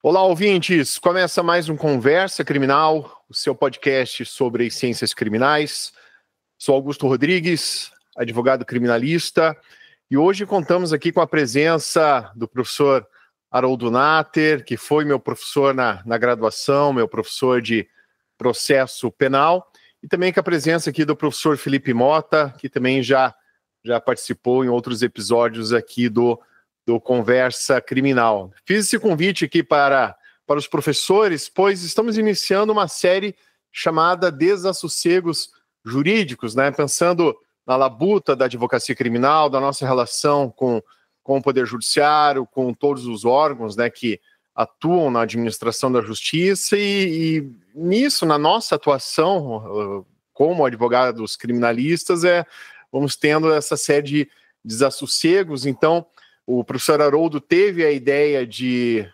Olá, ouvintes! Começa mais um Conversa Criminal, o seu podcast sobre ciências criminais. Sou Augusto Rodrigues, advogado criminalista, e hoje contamos aqui com a presença do professor Haroldo Natter, que foi meu professor na graduação, meu professor de processo penal, e também com a presença aqui do professor Felipe Mota, que também já participou em outros episódios aqui do Conversa Criminal. Fiz esse convite aqui para os professores, pois estamos iniciando uma série chamada Desassossegos Jurídicos, né? Pensando na labuta da advocacia criminal, da nossa relação com o Poder Judiciário, com todos os órgãos, né, que atuam na administração da justiça e nisso, na nossa atuação como advogados criminalistas, vamos tendo essa série de desassossegos. Então, o professor Haroldo teve a ideia de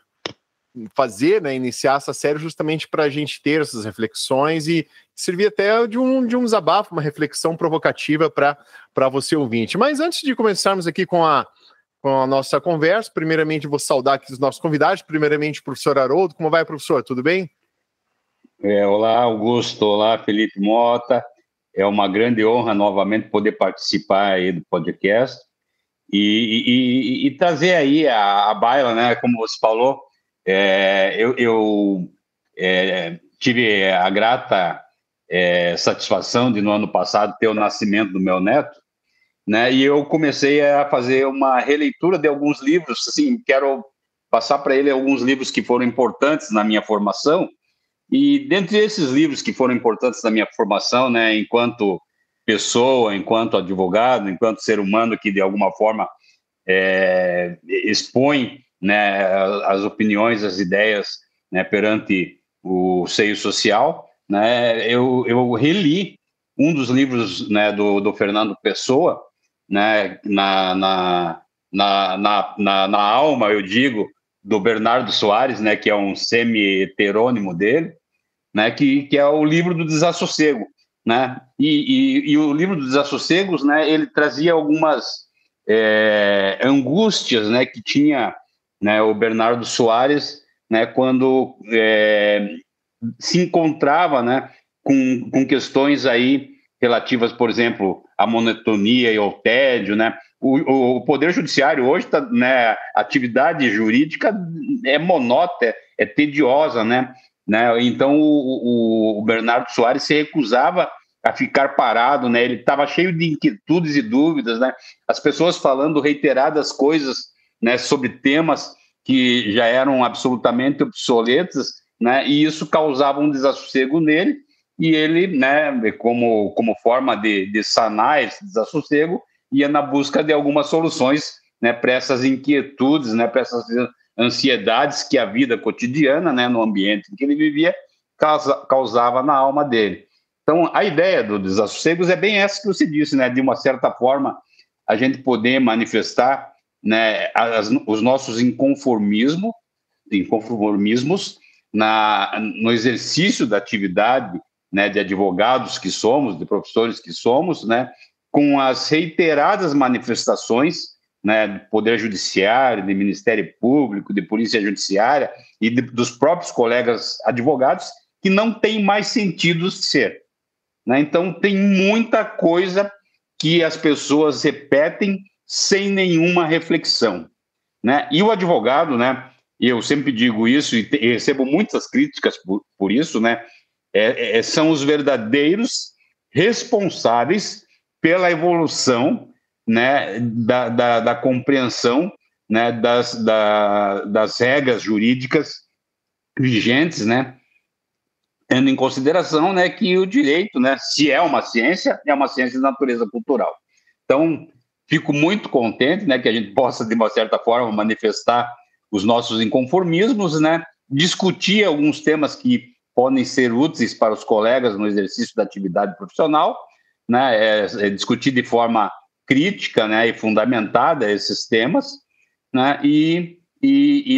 fazer, né, iniciar essa série justamente para a gente ter essas reflexões e servir até de um desabafo, uma reflexão provocativa para você ouvinte. Mas antes de começarmos aqui com a nossa conversa, primeiramente vou saudar aqui os nossos convidados, primeiramente o professor Haroldo. Como vai, professor? Tudo bem? Olá, Augusto. Olá, Felipe Mota. É uma grande honra novamente poder participar aí do podcast e trazer aí a baila, né? Como você falou, eu tive a grata satisfação de, no ano passado, ter o nascimento do meu neto, né? E eu comecei a fazer uma releitura de alguns livros, assim, quero passar para ele alguns livros que foram importantes na minha formação, e dentre esses livros que foram importantes na minha formação, né, enquanto pessoa, enquanto advogado, enquanto ser humano que de alguma forma expõe, né, as opiniões, as ideias, né, perante o seio social, né, eu reli um dos livros, né, do Fernando Pessoa, né, na alma, eu digo, do Bernardo Soares, né, que é um semi-heterônimo dele, né, que é o livro do Desassossego, né, e o livro dos Desassossegos, né, ele trazia algumas angústias, né, que tinha, né, o Bernardo Soares, né, quando se encontrava, né, com questões aí relativas, por exemplo, à monotonia e ao tédio, né. O Poder Judiciário hoje está, né, a atividade jurídica é monótona, é tediosa, né. Então o Bernardo Soares se recusava a ficar parado, né? Ele estava cheio de inquietudes e dúvidas, né? As pessoas falando reiteradas coisas, né, sobre temas que já eram absolutamente obsoletos, né? E isso causava um desassossego nele, e ele, né, como forma de sanar esse desassossego, ia na busca de algumas soluções, né, para essas inquietudes, né, para essas ansiedades que a vida cotidiana, né, no ambiente em que ele vivia, causava na alma dele. Então, a ideia do Desassossegos é bem essa que você disse, né, de uma certa forma, a gente poder manifestar, né, os nossos inconformismos no exercício da atividade, né, de advogados que somos, de professores que somos, né, com as reiteradas manifestações, né, do Poder Judiciário, do Ministério Público, de Polícia Judiciária e dos próprios colegas advogados, que não tem mais sentido ser, né? Então, tem muita coisa que as pessoas repetem sem nenhuma reflexão, né? E o advogado, né, e eu sempre digo isso e recebo muitas críticas por isso, né, são os verdadeiros responsáveis pela evolução, né, da compreensão, né, das regras jurídicas vigentes, né, tendo em consideração, né, que o direito, né, se é uma ciência de natureza cultural. Então, fico muito contente, né, que a gente possa, de uma certa forma, manifestar os nossos inconformismos, né, discutir alguns temas que podem ser úteis para os colegas no exercício da atividade profissional, né, discutir de forma crítica, né, e fundamentada esses temas, né, e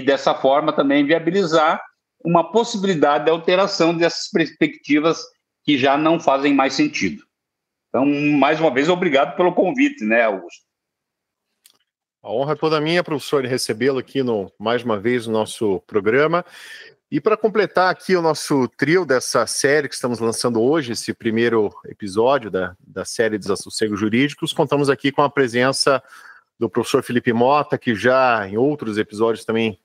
dessa forma também viabilizar uma possibilidade de alteração dessas perspectivas que já não fazem mais sentido. Então, mais uma vez, obrigado pelo convite, né, Augusto? A honra é toda minha, professor, de recebê-lo aqui mais uma vez no nosso programa. E para completar aqui o nosso trio dessa série que estamos lançando hoje, esse primeiro episódio da série Desassossegos Jurídicos, contamos aqui com a presença do professor Felipe Mota, que já em outros episódios também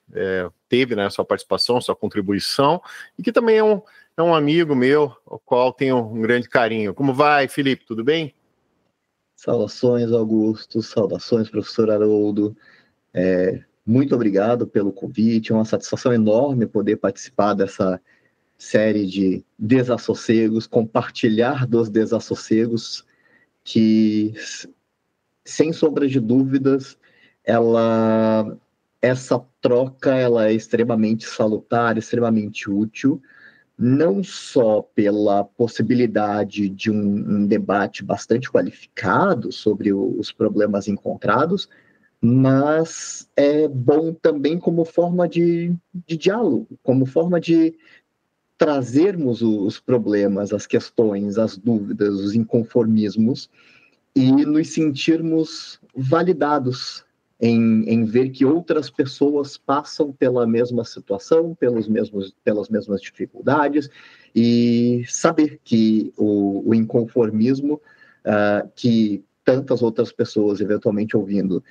teve, né, sua participação, sua contribuição, e que também é um amigo meu, ao qual tenho um grande carinho. Como vai, Felipe? Tudo bem? Saudações, Augusto. Saudações, professor Haroldo. Muito obrigado pelo convite. É uma satisfação enorme poder participar dessa série de desassossegos, compartilhar dos desassossegos, que, sem sombra de dúvidas, essa troca ela é extremamente salutar, extremamente útil, não só pela possibilidade de um debate bastante qualificado sobre os problemas encontrados, mas é bom também como forma de diálogo, como forma de trazermos os problemas, as questões, as dúvidas, os inconformismos e nos sentirmos validados em ver que outras pessoas passam pela mesma situação, pelas mesmas dificuldades, e saber que o inconformismo que tantas outras pessoas, eventualmente ouvindo,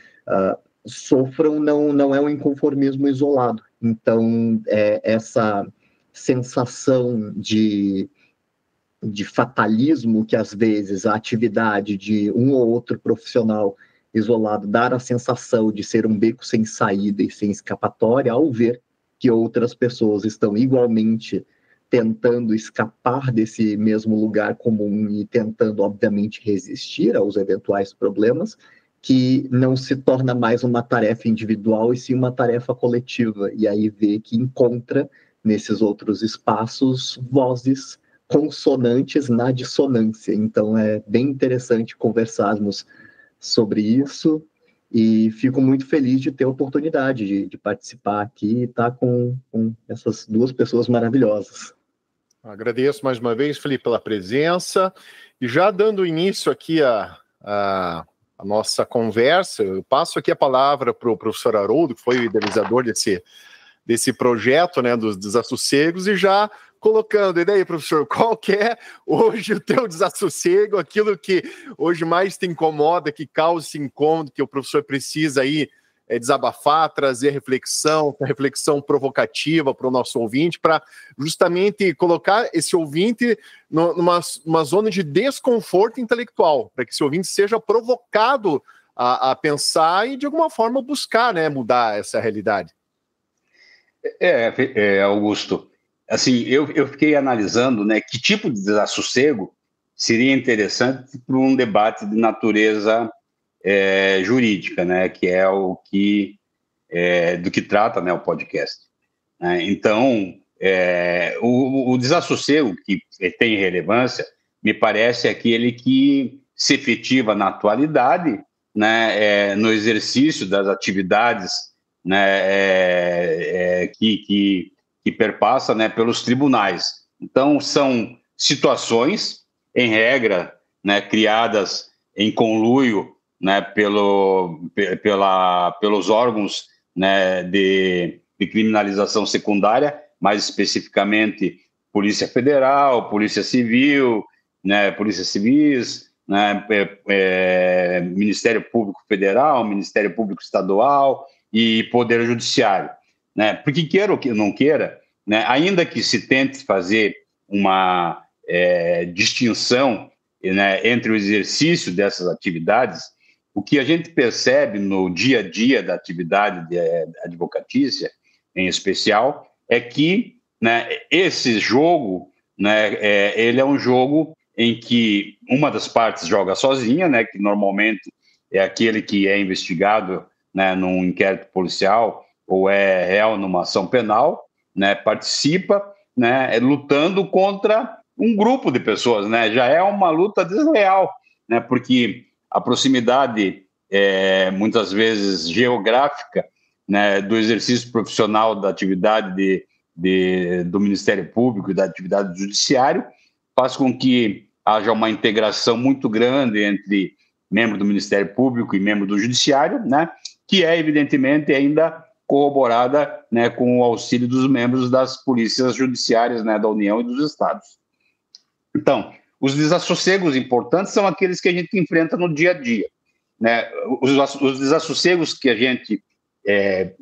sofram, não é um inconformismo isolado. Então, essa sensação de fatalismo que, às vezes, a atividade de um ou outro profissional isolado dá a sensação de ser um beco sem saída e sem escapatória, ao ver que outras pessoas estão igualmente tentando escapar desse mesmo lugar comum e tentando, obviamente, resistir aos eventuais problemas, que não se torna mais uma tarefa individual e sim uma tarefa coletiva. E aí vê que encontra, nesses outros espaços, vozes consonantes na dissonância. Então, é bem interessante conversarmos sobre isso e fico muito feliz de ter a oportunidade de participar aqui e estar com essas duas pessoas maravilhosas. Agradeço mais uma vez, Felipe, pela presença. E já dando início aqui a nossa conversa, eu passo aqui a palavra para o professor Haroldo, que foi o idealizador desse projeto, né, dos desassossegos, e já colocando, e daí, professor, qual que é hoje o teu desassossego, aquilo que hoje mais te incomoda, que causa esse incômodo, que o professor precisa aí desabafar, trazer reflexão provocativa para o nosso ouvinte, para justamente colocar esse ouvinte numa zona de desconforto intelectual, para que esse ouvinte seja provocado a pensar e, de alguma forma, buscar, né, mudar essa realidade. Augusto, assim, eu fiquei analisando, né, que tipo de desassossego seria interessante para um debate de natureza jurídica, né, que é o que do que trata, né, o podcast. Então, o desassossego que tem relevância, me parece aquele que se efetiva na atualidade, né, no exercício das atividades, né, que perpassa, né, pelos tribunais. Então, são situações, em regra, né, criadas em conluio, né, pelos órgãos, né, de criminalização secundária, mais especificamente Polícia Federal, Polícia Civil, né, Polícia Civis, né, Ministério Público Federal, Ministério Público Estadual e Poder Judiciário, né? Porque queira ou que não queira, né, ainda que se tente fazer uma distinção, né, entre o exercício dessas atividades, o que a gente percebe no dia a dia da atividade advocatícia, em especial, é que, né, esse jogo, né, ele é um jogo em que uma das partes joga sozinha, né, que normalmente é aquele que é investigado, né, num inquérito policial ou é réu numa ação penal, né, participa, né, lutando contra um grupo de pessoas, né, já é uma luta desleal, né, porque a proximidade, muitas vezes geográfica, né, do exercício profissional da atividade do Ministério Público e da atividade do Judiciário faz com que haja uma integração muito grande entre membro do Ministério Público e membro do Judiciário, né, que é, evidentemente, ainda corroborada, né, com o auxílio dos membros das polícias judiciárias, né, da União e dos estados. Então, os desassossegos importantes são aqueles que a gente enfrenta no dia a dia, né? Os desassossegos que a gente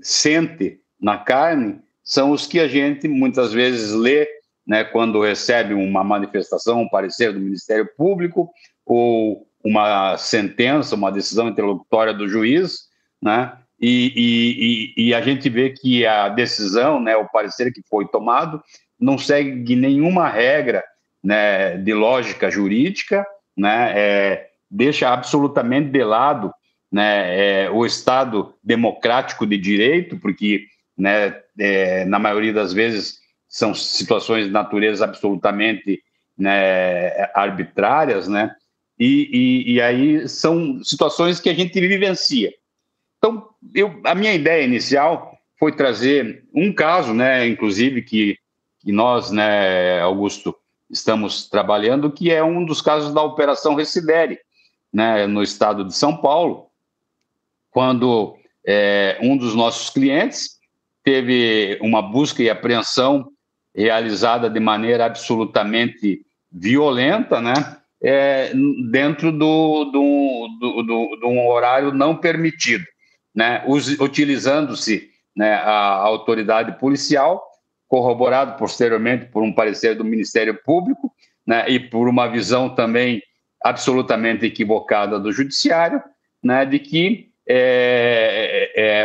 sente na carne são os que a gente muitas vezes lê, né, quando recebe uma manifestação, um parecer do Ministério Público ou uma sentença, uma decisão interlocutória do juiz, né? E a gente vê que a decisão, né, o parecer que foi tomado, não segue nenhuma regra, né, de lógica jurídica, né, deixa absolutamente de lado, né, o Estado democrático de direito, porque, né, na maioria das vezes são situações de natureza absolutamente, né, arbitrárias, né, e aí são situações que a gente vivencia. Então, a minha ideia inicial foi trazer um caso, né, inclusive, que nós, né, Augusto, estamos trabalhando, que é um dos casos da Operação Residere, né, no estado de São Paulo, quando um dos nossos clientes teve uma busca e apreensão realizada de maneira absolutamente violenta, né, dentro de um horário não permitido, né, utilizando-se, né, a autoridade policial, corroborado posteriormente por um parecer do Ministério Público, né, e por uma visão também absolutamente equivocada do Judiciário, né, de que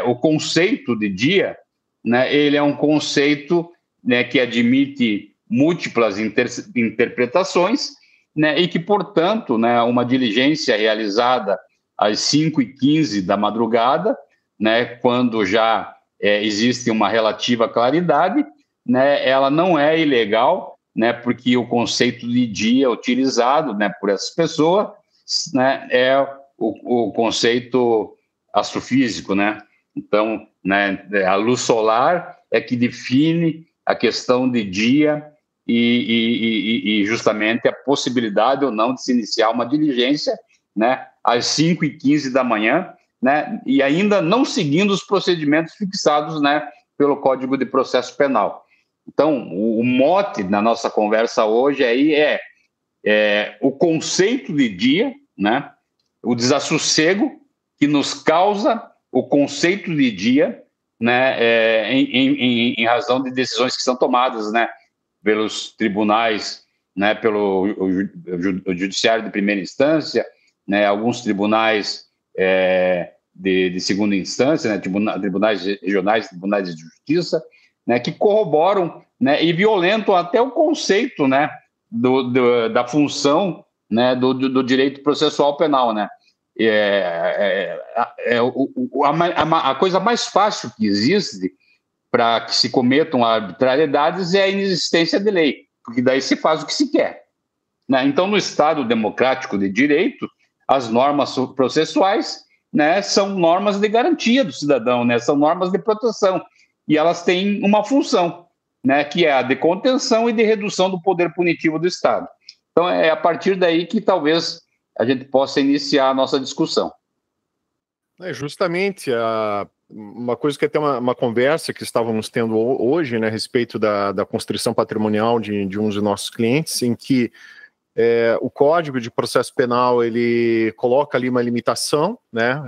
o conceito de dia, né, ele é um conceito, né, que admite múltiplas interpretações, né, e que, portanto, né, uma diligência realizada às 5h15 da madrugada, né, quando já existe uma relativa claridade, né, ela não é ilegal, né, porque o conceito de dia utilizado, né, por essas pessoas, né, é o conceito astrofísico, né? Então, né, a luz solar é que define a questão de dia e justamente a possibilidade ou não de se iniciar uma diligência, né, às 5h15 da manhã, né, e ainda não seguindo os procedimentos fixados, né, pelo Código de Processo Penal. Então, o mote da nossa conversa hoje aí é o conceito de dia, né, o desassossego que nos causa o conceito de dia, né, em razão de decisões que são tomadas, né, pelos tribunais, né, pelo judiciário de primeira instância, né, alguns tribunais de segunda instância, né, tribunais regionais, tribunais de justiça, né, que corroboram, né, e violentam até o conceito, né, da função, né, do direito processual penal, né. A coisa mais fácil que existe para que se cometam arbitrariedades é a inexistência de lei, porque daí se faz o que se quer, né? Então, no Estado democrático de direito, as normas processuais, né, são normas de garantia do cidadão, né, são normas de proteção, e elas têm uma função, né, que é a de contenção e de redução do poder punitivo do Estado. Então, é a partir daí que talvez a gente possa iniciar a nossa discussão. Justamente, uma coisa que até uma conversa que estávamos tendo hoje, né, a respeito da constrição patrimonial de um dos nossos clientes, em que o Código de Processo Penal, ele coloca ali uma limitação, né,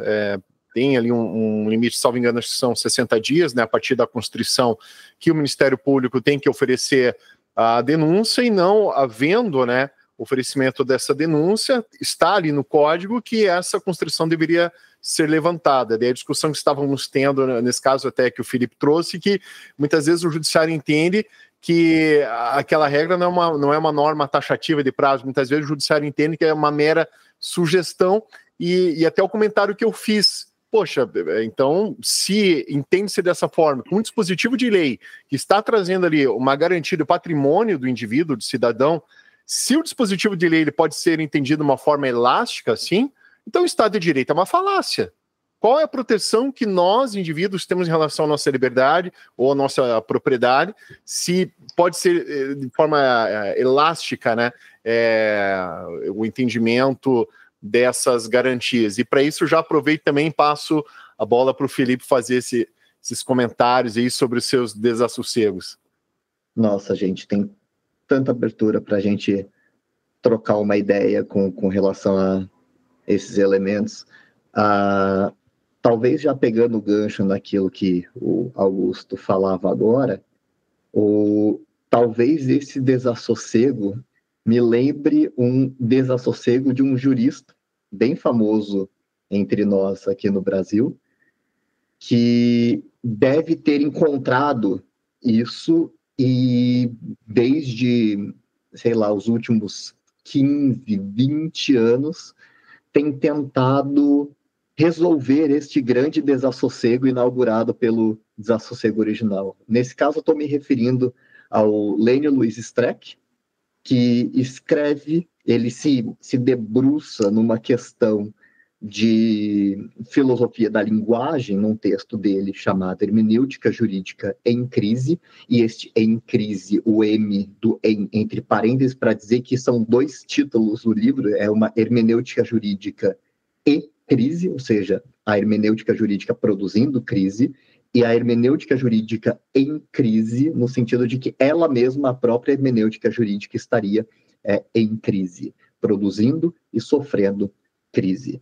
tem ali um limite, salvo engano, acho que são 60 dias, né, a partir da constrição, que o Ministério Público tem que oferecer a denúncia, e não havendo, né, oferecimento dessa denúncia, está ali no Código que essa constrição deveria ser levantada. Daí a discussão que estávamos tendo, nesse caso até que o Felipe trouxe, que muitas vezes o judiciário entende que aquela regra não é uma norma taxativa de prazo, muitas vezes o judiciário entende que é uma mera sugestão, e até o comentário que eu fiz, poxa, então, se entende-se dessa forma, com um dispositivo de lei que está trazendo ali uma garantia do patrimônio do indivíduo, do cidadão, se o dispositivo de lei ele pode ser entendido de uma forma elástica, assim, então o Estado de Direito é uma falácia. Qual é a proteção que nós, indivíduos, temos em relação à nossa liberdade ou à nossa propriedade, se pode ser de forma elástica, né, o entendimento dessas garantias? E para isso já aproveito também e passo a bola para o Felipe fazer esses comentários aí sobre os seus desassossegos. Nossa, gente, tem tanta abertura para a gente trocar uma ideia com relação a esses elementos. Talvez já pegando o gancho naquilo que o Augusto falava agora, talvez esse desassossego me lembre um desassossego de um jurista bem famoso entre nós aqui no Brasil, que deve ter encontrado isso e desde, sei lá, os últimos 15, 20 anos, tem tentado resolver este grande desassossego inaugurado pelo desassossego original. Nesse caso, eu estou me referindo ao Lênio Luiz Streck, que escreve, ele se debruça numa questão de filosofia da linguagem, num texto dele chamado Hermenêutica Jurídica em Crise, e este em crise, o M do em, entre parênteses, para dizer que são 2 títulos do livro, é uma hermenêutica jurídica e crise, ou seja, a hermenêutica jurídica produzindo crise, e a hermenêutica jurídica em crise, no sentido de que ela mesma, a própria hermenêutica jurídica, estaria em crise, produzindo e sofrendo crise.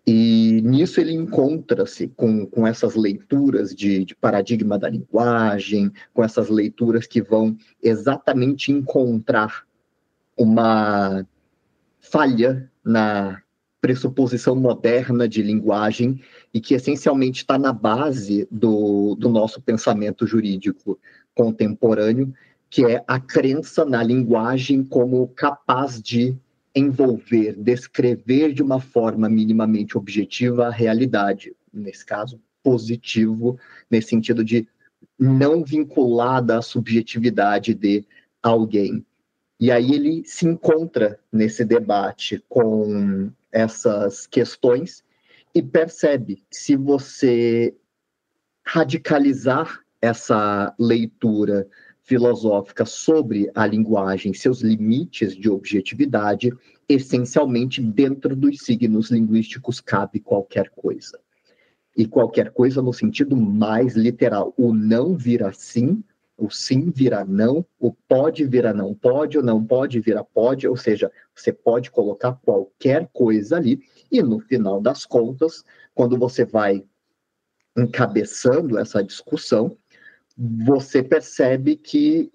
E nisso ele encontra-se com essas leituras de paradigma da linguagem, com essas leituras que vão exatamente encontrar uma falha na pressuposição moderna de linguagem e que essencialmente está na base do nosso pensamento jurídico contemporâneo, que é a crença na linguagem como capaz de envolver, descrever de uma forma minimamente objetiva a realidade, nesse caso, positivo, nesse sentido de não vinculada à subjetividade de alguém. E aí ele se encontra nesse debate com essas questões e percebe que se você radicalizar essa leitura filosófica sobre a linguagem, seus limites de objetividade, essencialmente dentro dos signos linguísticos cabe qualquer coisa. E qualquer coisa no sentido mais literal. O não vira sim, o sim vira não, o pode vira não pode, o não pode vira pode, ou seja, você pode colocar qualquer coisa ali, e no final das contas, quando você vai encabeçando essa discussão, você percebe que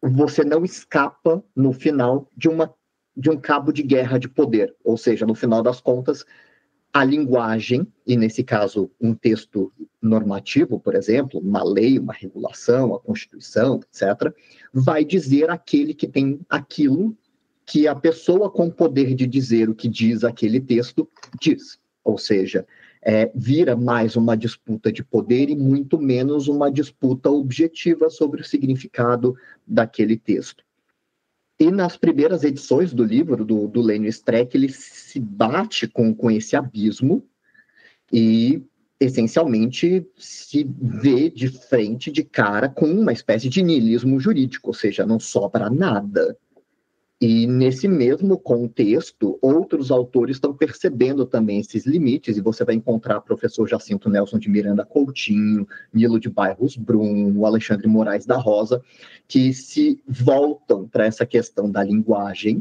você não escapa, no final, de um cabo de guerra de poder. Ou seja, no final das contas, a linguagem, e nesse caso um texto normativo, por exemplo, uma lei, uma regulação, a Constituição, etc., vai dizer aquele que tem aquilo que a pessoa com poder de dizer o que diz aquele texto diz. Ou seja, vira mais uma disputa de poder e muito menos uma disputa objetiva sobre o significado daquele texto. E nas primeiras edições do livro, do Lênio Streck, ele se bate com esse abismo e, essencialmente, se vê de frente, de cara, com uma espécie de niilismo jurídico, ou seja, não sobra nada. E nesse mesmo contexto, outros autores estão percebendo também esses limites, e você vai encontrar o professor Jacinto Nelson de Miranda Coutinho, Nilo de Barros Brum, o Alexandre Moraes da Rosa, que se voltam para essa questão da linguagem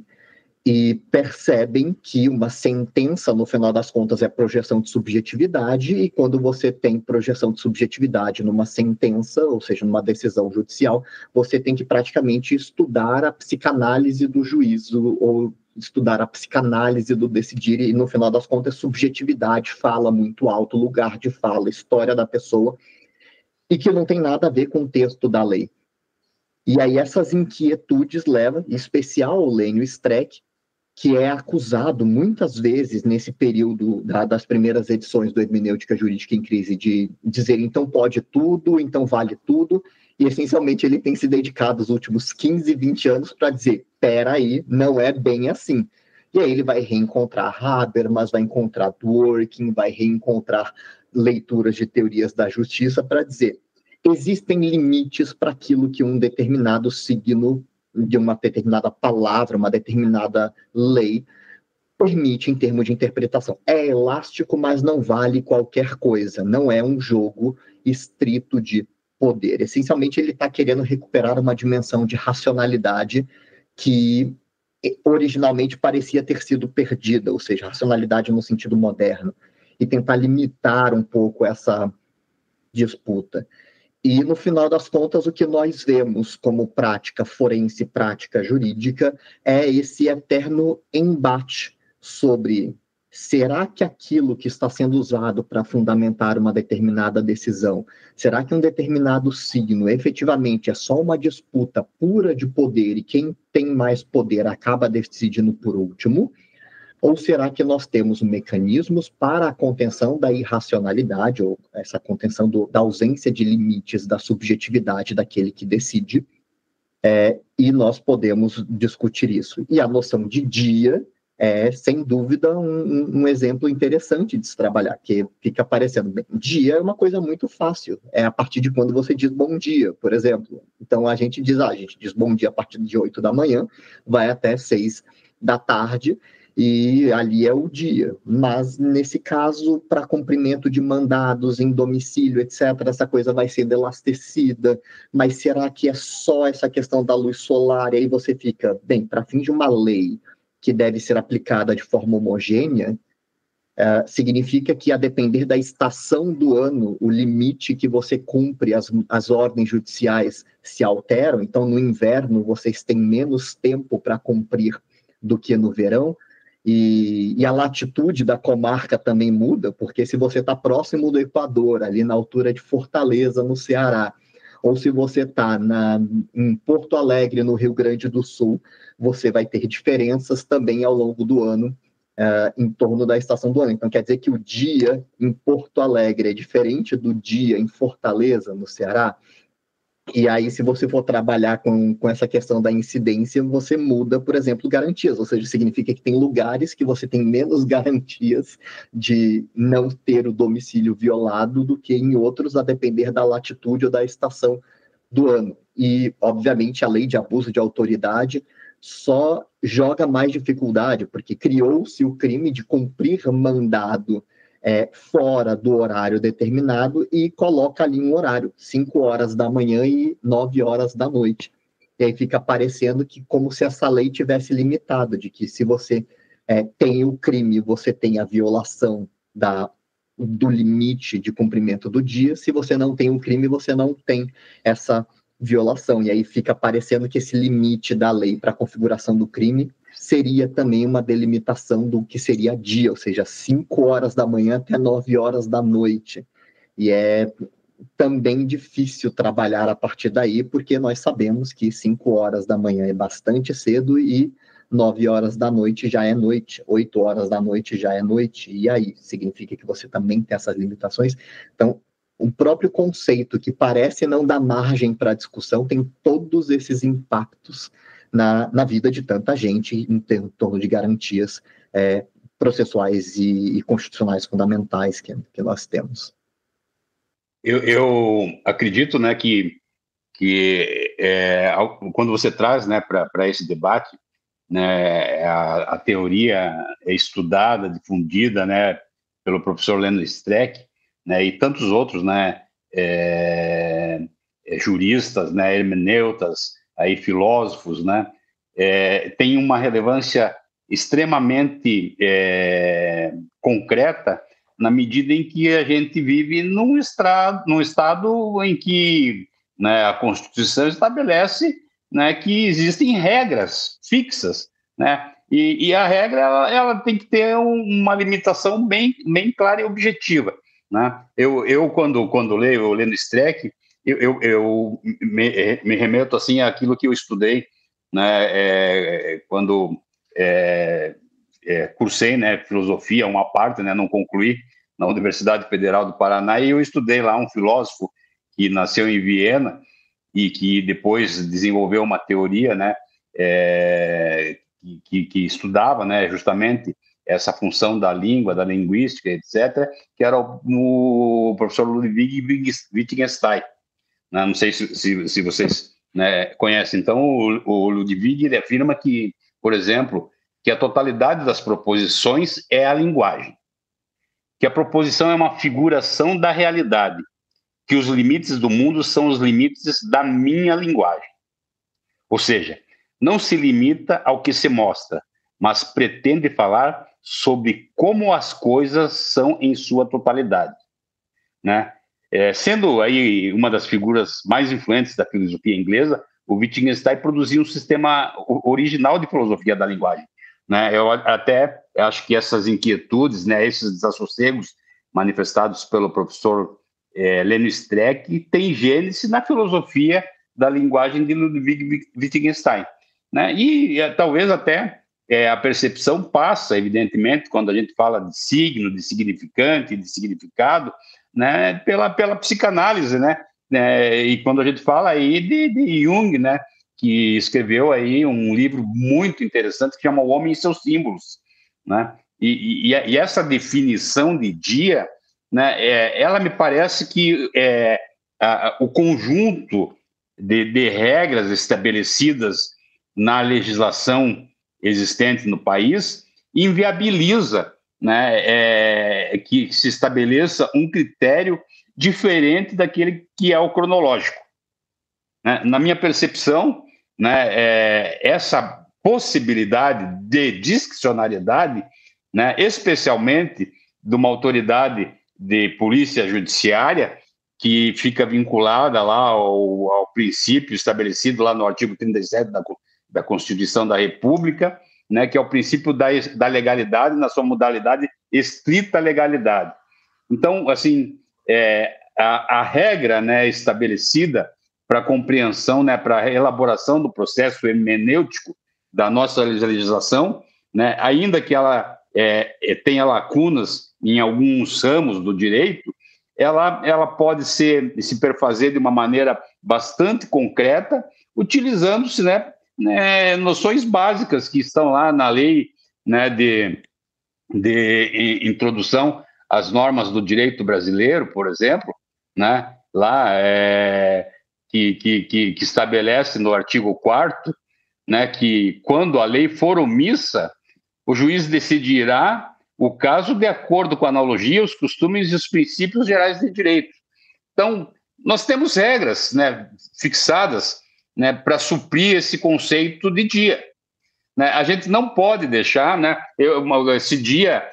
e percebem que uma sentença, no final das contas, é projeção de subjetividade, e quando você tem projeção de subjetividade numa sentença, ou seja, numa decisão judicial, você tem que praticamente estudar a psicanálise do juízo, ou estudar a psicanálise do decidir, e no final das contas, subjetividade, fala muito alto, lugar de fala, história da pessoa, e que não tem nada a ver com o texto da lei. E aí essas inquietudes levam, em especial o Lênio Streck, que é acusado muitas vezes nesse período das primeiras edições do Hermenêutica Jurídica em Crise de dizer então pode tudo, então vale tudo, e essencialmente ele tem se dedicado os últimos 15, 20 anos para dizer, peraí, não é bem assim. E aí ele vai reencontrar Habermas, vai encontrar Dworkin, vai reencontrar leituras de teorias da justiça para dizer, existem limites para aquilo que um determinado signo de uma determinada palavra, uma determinada lei, permite em termos de interpretação. É elástico, mas não vale qualquer coisa. Não é um jogo estrito de poder. Essencialmente, ele está querendo recuperar uma dimensão de racionalidade que originalmente parecia ter sido perdida, ou seja, racionalidade no sentido moderno, e tentar limitar um pouco essa disputa. E, no final das contas, o que nós vemos como prática forense, prática jurídica, é esse eterno embate sobre: será que aquilo que está sendo usado para fundamentar uma determinada decisão, será que um determinado signo efetivamente é só uma disputa pura de poder e quem tem mais poder acaba decidindo por último? Ou será que nós temos mecanismos para a contenção da irracionalidade, ou essa contenção da ausência de limites da subjetividade daquele que decide, e nós podemos discutir isso? E a noção de dia é, sem dúvida, um exemplo interessante de se trabalhar, que fica parecendo, bem, dia é uma coisa muito fácil, é a partir de quando você diz bom dia, por exemplo. Então, a gente diz bom dia a partir de 8 da manhã, vai até 6 da tarde, e ali é o dia. Mas, nesse caso, para cumprimento de mandados em domicílio, etc., essa coisa vai sendo elastecida. Mas será que é só essa questão da luz solar? E aí você fica, bem, para fins de uma lei que deve ser aplicada de forma homogênea, significa que, a depender da estação do ano, o limite que você cumpre, as ordens judiciais se alteram. Então, no inverno, vocês têm menos tempo para cumprir do que no verão. E a latitude da comarca também muda, porque se você está próximo do Equador, ali na altura de Fortaleza, no Ceará, ou se você está em Porto Alegre, no Rio Grande do Sul, você vai ter diferenças também ao longo do ano, em torno da estação do ano. Então, quer dizer que o dia em Porto Alegre é diferente do dia em Fortaleza, no Ceará? E aí, se você for trabalhar com essa questão da incidência, você muda, por exemplo, garantias, ou seja, significa que tem lugares que você tem menos garantias de não ter o domicílio violado do que em outros, a depender da latitude ou da estação do ano. E, obviamente, a lei de abuso de autoridade só joga mais dificuldade, porque criou-se o crime de cumprir mandado fora do horário determinado e coloca ali um horário, 5 horas da manhã e 9 horas da noite. E aí fica parecendo que como se essa lei tivesse limitado, de que se você tem o crime, você tem a violação do limite de cumprimento do dia, se você não tem o crime, você não tem essa violação. E aí fica parecendo que esse limite da lei para a configuração do crime seria também uma delimitação do que seria dia, ou seja, 5 horas da manhã até 9 horas da noite. E é também difícil trabalhar a partir daí, porque nós sabemos que 5 horas da manhã é bastante cedo e 9 horas da noite já é noite, 8 horas da noite já é noite, e aí significa que você também tem essas limitações. Então, o próprio conceito, que parece não dar margem para discussão, tem todos esses impactos na vida de tanta gente em torno de garantias processuais e constitucionais fundamentais que nós temos. Eu acredito, né, que quando você traz, né, para esse debate, né, a teoria é estudada, difundida, né, pelo professor Leonard Streck, né, e tantos outros, né, juristas, né, hermeneutas, aí filósofos, né, tem uma relevância extremamente concreta na medida em que a gente vive num estado em que, né, a Constituição estabelece, né, que existem regras fixas, né, e a regra ela tem que ter uma limitação bem clara e objetiva, né. Eu quando leio o Leonard Streck, eu me remeto assim àquilo que eu estudei, né, quando cursei, né, filosofia, uma parte, né, não concluí, na Universidade Federal do Paraná, e eu estudei lá um filósofo que nasceu em Viena e que depois desenvolveu uma teoria, né, que estudava, né, justamente essa função da língua, da linguística, etc., que era o professor Ludwig Wittgenstein. Né? Não sei se vocês, né, conhecem. Então, o Ludwig afirma que, por exemplo, que a totalidade das proposições é a linguagem, que a proposição é uma figuração da realidade, que os limites do mundo são os limites da minha linguagem. Ou seja, não se limita ao que se mostra, mas pretende falar sobre como as coisas são em sua totalidade, né? Sendo aí uma das figuras mais influentes da filosofia inglesa, o Wittgenstein produziu um sistema original de filosofia da linguagem, né? Eu até acho que essas inquietudes, né, esses desassossegos manifestados pelo professor Leno Streck têm gênese na filosofia da linguagem de Ludwig Wittgenstein, né? E talvez até a percepção passa, evidentemente, quando a gente fala de signo, de significante, de significado, né, pela psicanálise, né? E quando a gente fala aí de Jung, né, que escreveu aí um livro muito interessante que chama O Homem e seus Símbolos, né? E essa definição de dia, né, ela me parece que o conjunto de regras estabelecidas na legislação existente no país inviabiliza, né, que se estabeleça um critério diferente daquele que é o cronológico, né? Na minha percepção, né, essa possibilidade de discricionariedade, né, especialmente de uma autoridade de polícia judiciária que fica vinculada lá ao princípio estabelecido lá no artigo 37 da Constituição da República, né, que é o princípio da legalidade na sua modalidade estrita legalidade. Então, assim, a regra, né, estabelecida para a compreensão, né, para a elaboração do processo hermenêutico da nossa legislação, né, ainda que ela tenha lacunas em alguns ramos do direito, ela pode se perfazer de uma maneira bastante concreta, utilizando-se, né, noções básicas que estão lá na lei, né, de introdução às normas do direito brasileiro, por exemplo, né, lá que estabelece no artigo 4º, né, que quando a lei for omissa, o juiz decidirá o caso de acordo com a analogia, os costumes e os princípios gerais de direito. Então, nós temos regras, né, fixadas, né, para suprir esse conceito de dia, né? A gente não pode deixar, né, esse dia,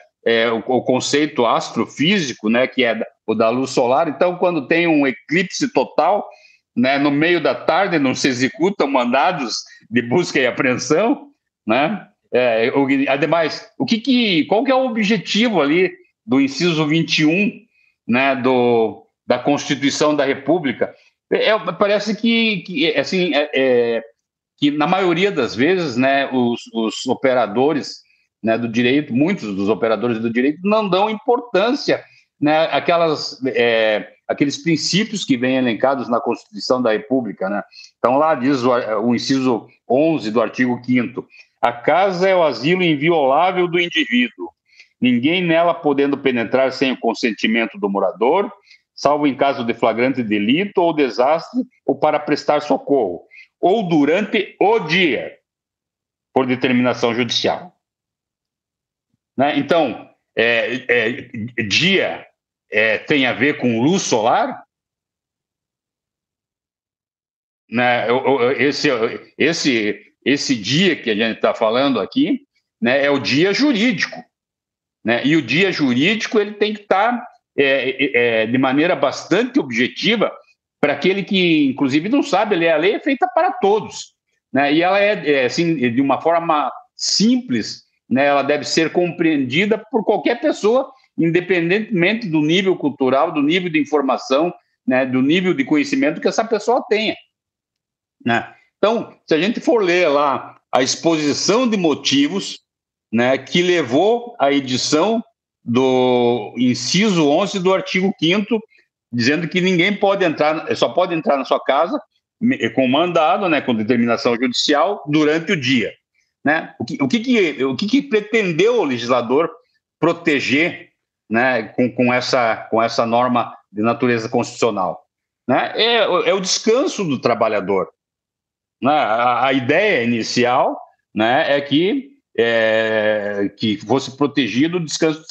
o conceito astrofísico, né, que é o da luz solar. Então, quando tem um eclipse total, né, no meio da tarde não se executam mandados de busca e apreensão, né? Ademais, qual que é o objetivo ali do inciso 21, né, da Constituição da República? Parece que assim, que na maioria das vezes, né, os operadores, né, do direito, muitos dos operadores do direito não dão importância, né, aqueles princípios que vêm elencados na Constituição da República, né? Então lá diz o inciso 11 do artigo 5º: a casa é o asilo inviolável do indivíduo, ninguém nela podendo penetrar sem o consentimento do morador, salvo em caso de flagrante delito ou desastre, ou para prestar socorro, ou durante o dia, por determinação judicial. Né? Então, dia tem a ver com luz solar? Né? Esse dia que a gente está falando aqui, né, é o dia jurídico, né? E o dia jurídico ele tem que estar de maneira bastante objetiva para aquele que, inclusive, não sabe ler a lei, é feita para todos, né? E ela assim, de uma forma simples, né? Ela deve ser compreendida por qualquer pessoa, independentemente do nível cultural, do nível de informação, né? Do nível de conhecimento que essa pessoa tenha, né? Então, se a gente for ler lá a exposição de motivos, né, que levou à edição do inciso 11 do artigo 5º, dizendo que ninguém pode entrar, só pode entrar na sua casa com mandado, né, com determinação judicial, durante o dia, né? O que pretendeu o legislador proteger, né, com essa norma de natureza constitucional, né? É o descanso do trabalhador. Né? A ideia inicial, né, é que que fosse protegido o descanso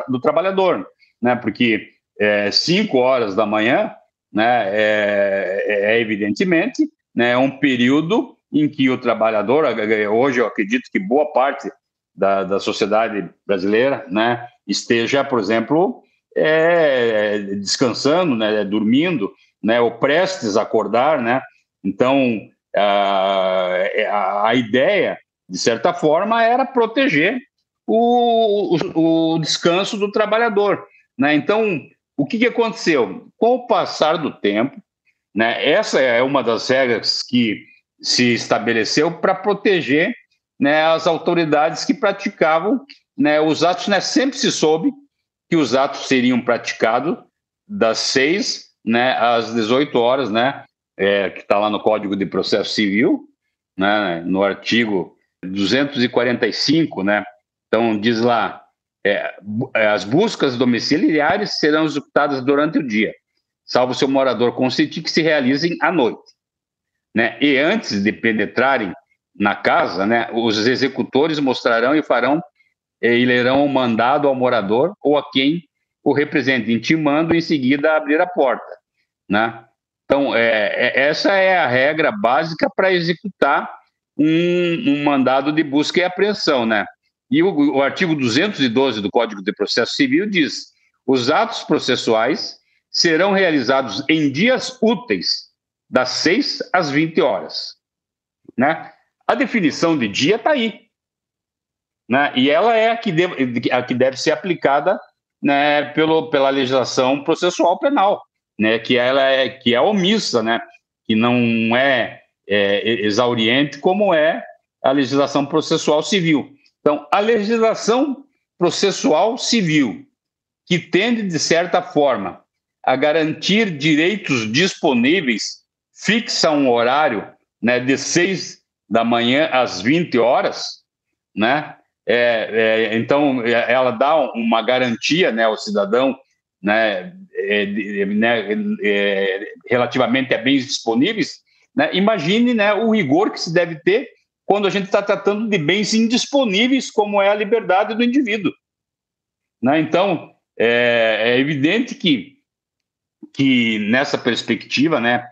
do trabalhador, né? Porque 5 horas da manhã, né, evidentemente, né, um período em que o trabalhador, hoje eu acredito que boa parte da sociedade brasileira, né, esteja, por exemplo, descansando, né, dormindo, né, ou prestes a acordar, né? Então, a ideia, de certa forma, era proteger o descanso do trabalhador, né? Então, o que aconteceu? Com o passar do tempo, né, essa é uma das regras que se estabeleceu para proteger, né, as autoridades que praticavam, né, os atos, né? Sempre se soube que os atos seriam praticados das 6, né, às 18 horas, né, que está lá no Código de Processo Civil, né, no artigo 245, né? Então, diz lá, as buscas domiciliares serão executadas durante o dia, salvo se o morador consentir que se realizem à noite, né? E antes de penetrarem na casa, né, os executores mostrarão e lerão o mandado ao morador ou a quem o represente, intimando em seguida a abrir a porta, né? Então, essa é a regra básica para executar um mandado de busca e apreensão, né? E o artigo 212 do Código de Processo Civil diz: os atos processuais serão realizados em dias úteis, das 6 às 20 horas, né? A definição de dia está aí, né? E ela é a que deve ser aplicada, né, pela legislação processual penal, né? Que é omissa, né? Que não é exauriente como é a legislação processual civil. Então, a legislação processual civil, que tende, de certa forma, a garantir direitos disponíveis, fixa um horário, né, de 6 da manhã às 20 horas, né? Então, ela dá uma garantia, né, ao cidadão, né, relativamente a bens disponíveis, né? Imagine, né, o rigor que se deve ter quando a gente está tratando de bens indisponíveis, como é a liberdade do indivíduo, né? Então, é evidente que nessa perspectiva, né,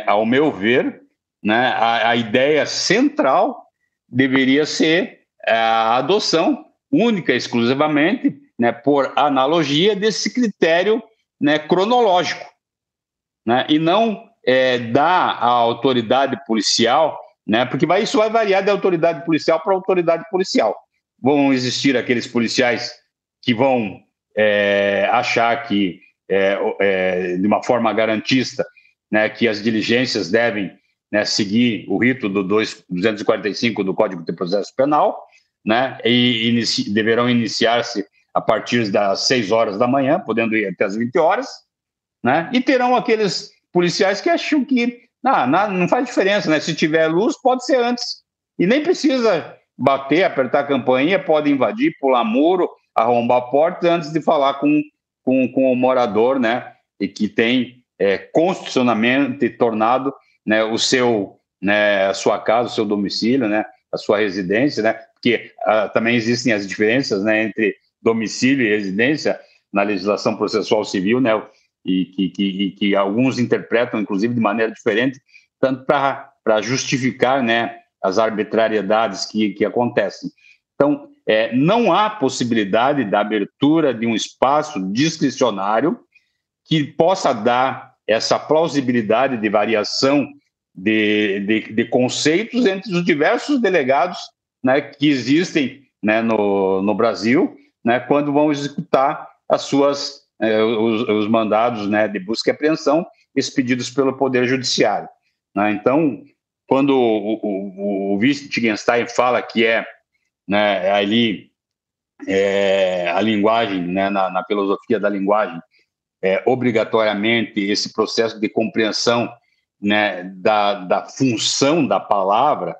ao meu ver, né, a ideia central deveria ser a adoção única e exclusivamente, né, por analogia desse critério, né, cronológico, né, e não dar à autoridade policial, né, porque isso vai variar de autoridade policial para autoridade policial. Vão existir aqueles policiais que vão achar que, de uma forma garantista, né, que as diligências devem, né, seguir o rito do 245 do Código de Processo Penal, né, e deverão iniciar-se a partir das 6 horas da manhã, podendo ir até as 20 horas, né, e terão aqueles policiais que acham que não faz diferença, né, se tiver luz, pode ser antes, e nem precisa bater, apertar a campainha, pode invadir, pular muro, arrombar a porta antes de falar com o morador, né, e que tem constitucionalmente tornado, né, a sua casa, o seu domicílio, né, a sua residência, né, porque também existem as diferenças, né, entre domicílio e residência na legislação processual civil, né, e que alguns interpretam, inclusive, de maneira diferente, tanto para justificar, né, as arbitrariedades que acontecem. Então, não há possibilidade da abertura de um espaço discricionário que possa dar essa plausibilidade de variação de conceitos entre os diversos delegados, né, que existem, né, no Brasil, né, quando vão executar os mandados, né, de busca e apreensão expedidos pelo Poder Judiciário, né? Então, quando o Wittgenstein fala que né, ali a linguagem, né, na filosofia da linguagem, obrigatoriamente esse processo de compreensão, né, da função da palavra,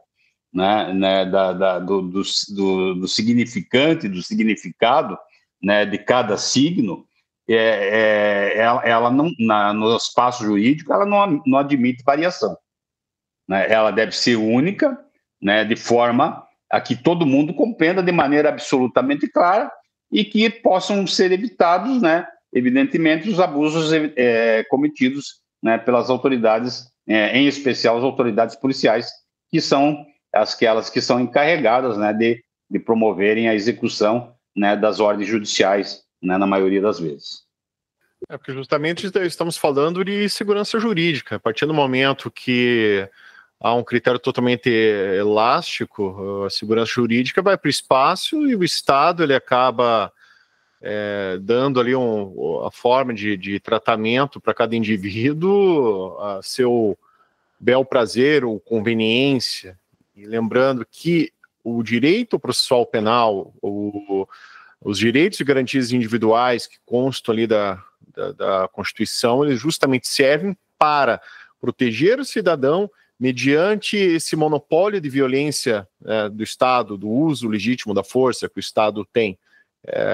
né, do significante, do significado, né, de cada signo, ela não, no espaço jurídico, ela não admite variação, né? Ela deve ser única, né, de forma a que todo mundo compreenda de maneira absolutamente clara e que possam ser evitados, né, evidentemente, os abusos cometidos, né, pelas autoridades, em especial as autoridades policiais, que são aquelas que são encarregadas, né, de promoverem a execução, né, das ordens judiciais, né, na maioria das vezes. Porque justamente estamos falando de segurança jurídica. A partir do momento que há um critério totalmente elástico, a segurança jurídica vai para o espaço e o Estado ele acaba dando ali a forma de tratamento para cada indivíduo a seu bel prazer ou conveniência. E lembrando que o direito processual penal, os direitos e garantias individuais que constam ali da Constituição, eles justamente servem para proteger o cidadão mediante esse monopólio de violência do Estado, do uso legítimo da força que o Estado tem.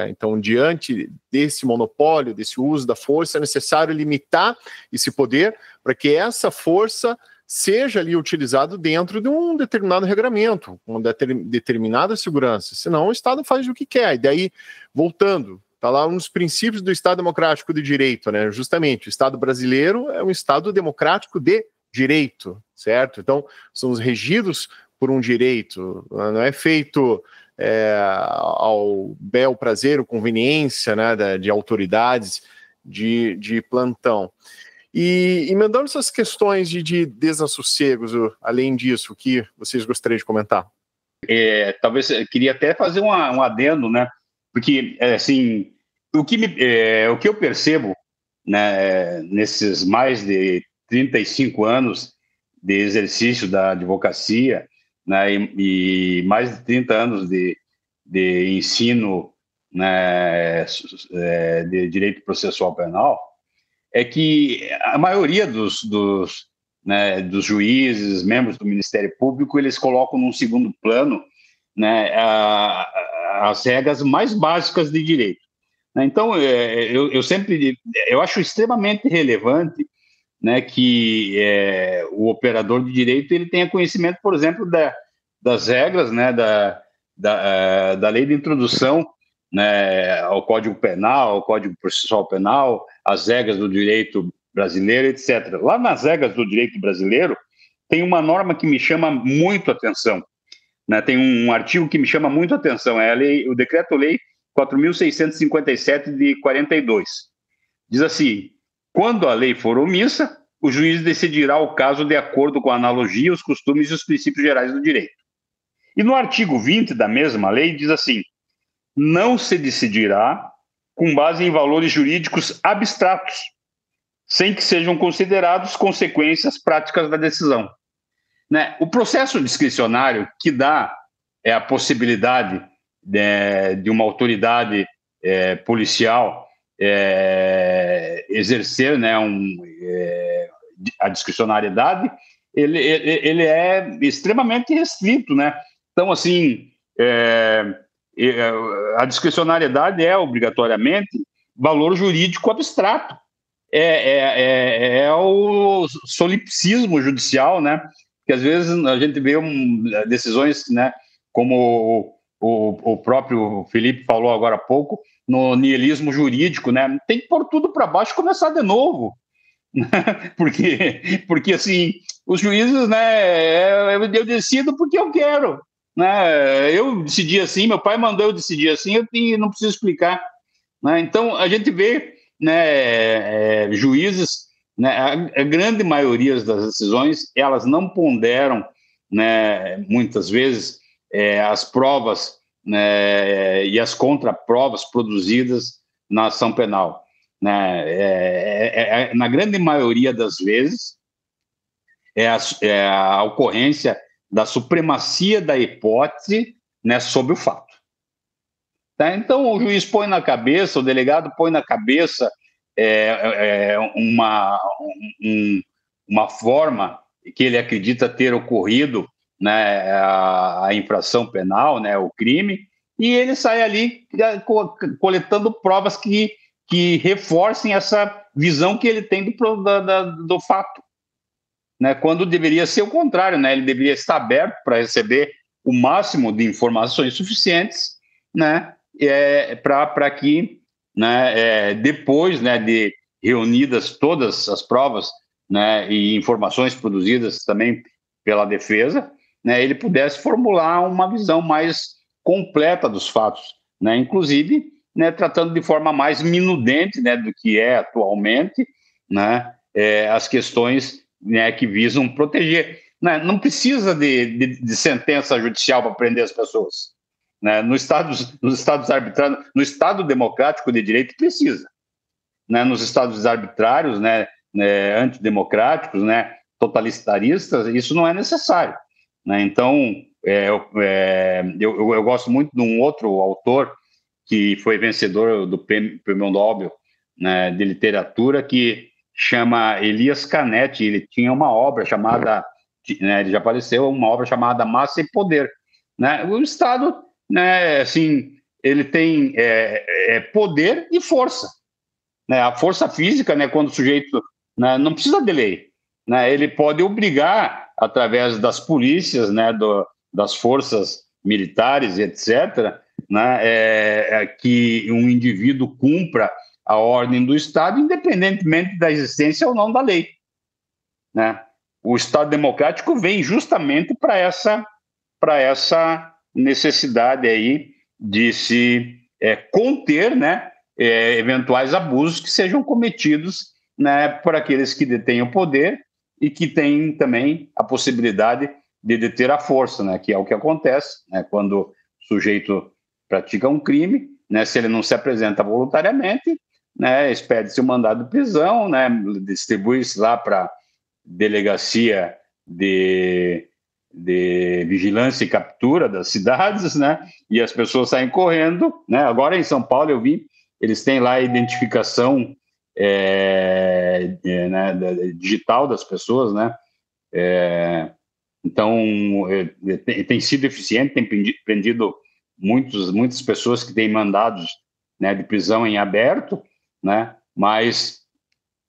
Então, diante desse monopólio, desse uso da força, é necessário limitar esse poder para que essa força seja ali utilizada dentro de um determinado regramento, com uma determinada segurança. Senão, o Estado faz o que quer. E daí, voltando, está lá um dos princípios do Estado Democrático de Direito, né? Justamente, o Estado brasileiro é um Estado democrático de direito, certo? Então, somos regidos por um direito, não é feito ao bel prazer ou conveniência, né, de autoridades de plantão. E emendando essas questões de desassossegos, além disso, o que vocês gostariam de comentar? Talvez eu queria até fazer um adendo, né? Porque, assim, o que eu percebo, né, nesses mais de 35 anos de exercício da advocacia, né, e mais de 30 anos de ensino, né, de direito processual penal, é que a maioria dos juízes, membros do Ministério Público, eles colocam num segundo plano, né, as regras mais básicas de direito. Então, eu acho extremamente relevante, né, que o operador de direito ele tenha conhecimento, por exemplo, das regras, né, da lei de introdução, né, ao Código Penal, ao Código Processual Penal, as regras do direito brasileiro, etc. Lá nas regras do direito brasileiro, tem uma norma que me chama muito a atenção, né, tem um artigo que me chama muito a atenção, o Decreto-Lei 4.657 de 42. Diz assim: quando a lei for omissa, o juiz decidirá o caso de acordo com a analogia, os costumes e os princípios gerais do direito. E no artigo 20 da mesma lei diz assim: não se decidirá com base em valores jurídicos abstratos, sem que sejam considerados consequências práticas da decisão. Né? O processo discricionário que dá a possibilidade de uma autoridade policial exercer, né, a discricionariedade, ele é extremamente restrito, né? Então, assim, a discricionariedade é obrigatoriamente valor jurídico abstrato. É o solipsismo judicial, né? Que às vezes a gente vê decisões, né, como o próprio Felipe falou agora há pouco, no niilismo jurídico, né? Tem que pôr tudo para baixo e começar de novo. Porque assim, os juízes, né, eu decido porque eu quero, né? Eu decidi assim, meu pai mandou eu decidir assim, eu não preciso explicar, né? Então a gente vê, né, juízes, né, a grande maioria das decisões elas não ponderam, né, muitas vezes as provas, né, e as contraprovas produzidas na ação penal. Né? Na grande maioria das vezes, a ocorrência da supremacia da hipótese, né, sobre o fato. Tá? Então, o juiz põe na cabeça, o delegado põe na cabeça uma forma que ele acredita ter ocorrido, né, a infração penal, né, o crime, e ele sai ali coletando provas que reforcem essa visão que ele tem do fato, né? Quando deveria ser o contrário, né? Ele deveria estar aberto para receber o máximo de informações suficientes, né, para que, né, depois, né, de reunidas todas as provas, né, e informações produzidas também pela defesa, né, ele pudesse formular uma visão mais completa dos fatos, né, inclusive, né, tratando de forma mais minudente, né, do que é atualmente, né, as questões, né, que visam proteger. Né, não precisa de sentença judicial para prender as pessoas. Né, nos estados arbitrários, no Estado democrático de direito precisa. Né, nos estados arbitrários, né, antidemocráticos, né, totalitaristas, isso não é necessário. Né, então, eu gosto muito de um outro autor que foi vencedor do Prêmio Nobel, né, de literatura, que chama Elias Canetti. Ele tinha uma obra chamada, né, ele já faleceu, uma obra chamada Massa e Poder. Né? O Estado, né, assim, ele tem poder e força. Né? A força física, né, quando o sujeito, né, não precisa de lei, né, ele pode obrigar, através das polícias, né, das forças militares, etc., né, que um indivíduo cumpra a ordem do Estado, independentemente da existência ou não da lei. Né? O Estado democrático vem justamente para essa necessidade aí de se conter, né, eventuais abusos que sejam cometidos, né, por aqueles que detêm o poder e que têm também a possibilidade de deter a força, né, que é o que acontece, né, quando o sujeito pratica um crime, né, se ele não se apresenta voluntariamente, né, expede-se o mandado de prisão, né, distribui-se lá para delegacia de vigilância e captura das cidades, né, e as pessoas saem correndo, né. Agora em São Paulo eu vi, eles têm lá a identificação né, digital das pessoas, né, então tem sido eficiente, tem prendido muitas pessoas que têm mandados, né, de prisão em aberto, né, mas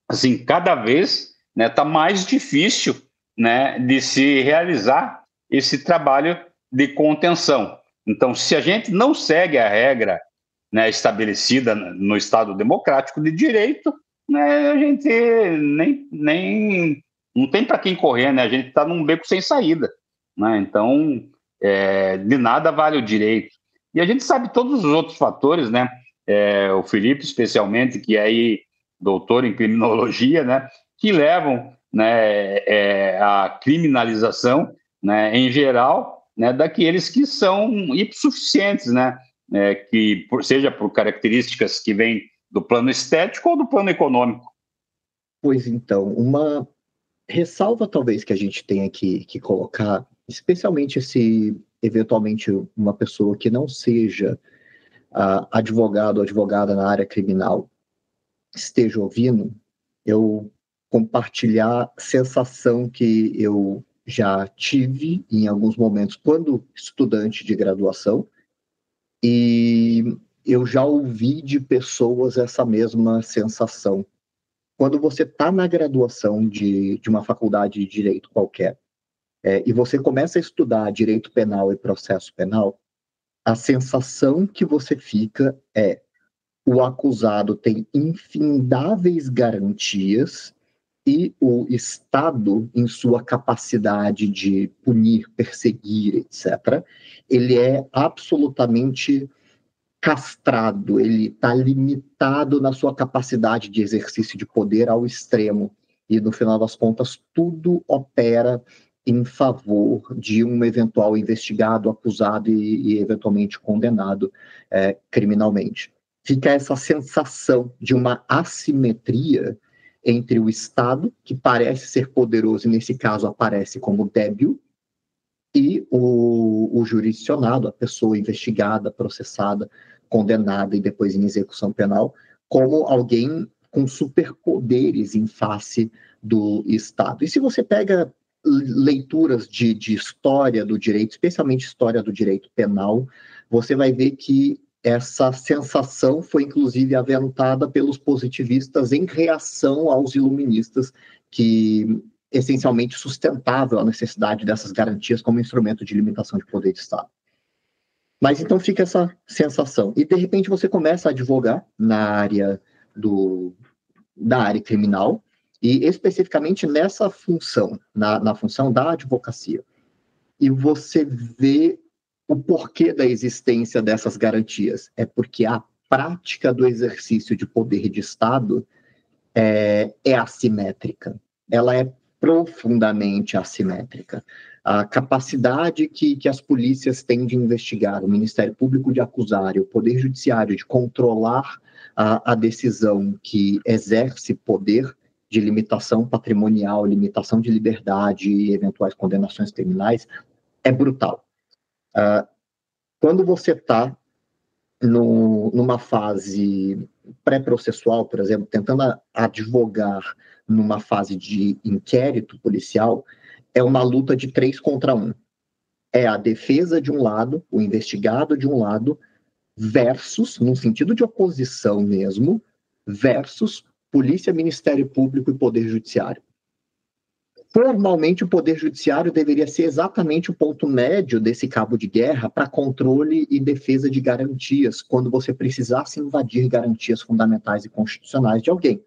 assim, cada vez, né, tá mais difícil, né, de se realizar esse trabalho de contenção. Então, se a gente não segue a regra, né, estabelecida no Estado democrático de direito, né, a gente nem não tem para quem correr, né? A gente está num beco sem saída, né? Então, de nada vale o direito. E a gente sabe todos os outros fatores, né? O Felipe, especialmente, que é aí doutor em criminologia, né? Que levam, né, a criminalização, né, em geral, né, daqueles que são hipossuficientes, né? Que seja por características que vêm do plano estético ou do plano econômico. Pois então, uma ressalva talvez que a gente tenha que colocar, especialmente se eventualmente uma pessoa que não seja advogado ou advogada na área criminal esteja ouvindo, eu compartilhar a sensação que eu já tive em alguns momentos quando estudante de graduação, e eu já ouvi de pessoas essa mesma sensação. Quando você está na graduação de uma faculdade de direito qualquer, e você começa a estudar direito penal e processo penal, a sensação que você fica é: o acusado tem infindáveis garantias e o Estado, em sua capacidade de punir, perseguir, etc., ele é absolutamente castrado, ele está limitado na sua capacidade de exercício de poder ao extremo. E, no final das contas, tudo opera em favor de um eventual investigado, acusado e eventualmente condenado criminalmente. Fica essa sensação de uma assimetria entre o Estado, que parece ser poderoso e, nesse caso, aparece como débil, e o jurisdicionado, a pessoa investigada, processada, condenada e depois em execução penal, como alguém com superpoderes em face do Estado. E se você pega leituras de história do direito, especialmente história do direito penal, você vai ver que essa sensação foi inclusive aventada pelos positivistas em reação aos iluministas que essencialmente sustentável a necessidade dessas garantias como instrumento de limitação de poder de Estado. Mas então fica essa sensação. E, de repente, você começa a advogar na área da área criminal, e especificamente nessa função, na função da advocacia. E você vê o porquê da existência dessas garantias. É porque a prática do exercício de poder de Estado é assimétrica. Ela é profundamente assimétrica. A capacidade que as polícias têm de investigar, o Ministério Público de acusar e o Poder Judiciário de controlar a decisão que exerce poder de limitação patrimonial, limitação de liberdade e eventuais condenações criminais é brutal. Quando você está numa fase pré-processual, por exemplo, tentando advogar numa fase de inquérito policial, é uma luta de 3 contra 1. É a defesa de um lado, o investigado de um lado, versus, no sentido de oposição mesmo, versus polícia, Ministério Público e Poder Judiciário. Formalmente, o Poder Judiciário deveria ser exatamente o ponto médio desse cabo de guerra para controle e defesa de garantias, quando você precisasse invadir garantias fundamentais e constitucionais de alguém.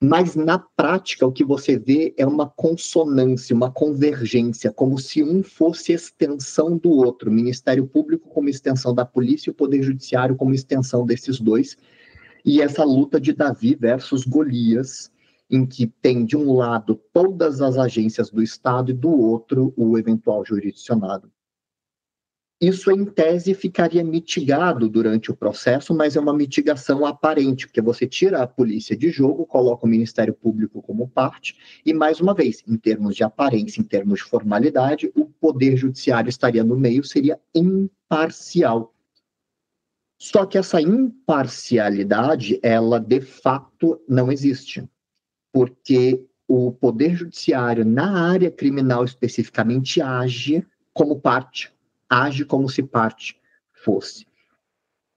Mas, na prática, o que você vê é uma consonância, uma convergência, como se um fosse extensão do outro, o Ministério Público como extensão da polícia e o Poder Judiciário como extensão desses dois. E essa luta de Davi versus Golias, em que tem, de um lado, todas as agências do Estado e, do outro, o eventual jurisdicionado. Isso, em tese, ficaria mitigado durante o processo, mas é uma mitigação aparente, porque você tira a polícia de jogo, coloca o Ministério Público como parte, e, mais uma vez, em termos de aparência, em termos de formalidade, o Poder Judiciário estaria no meio, seria imparcial. Só que essa imparcialidade, ela, de fato, não existe, porque o Poder Judiciário, na área criminal especificamente, age como parte, age como se parte fosse.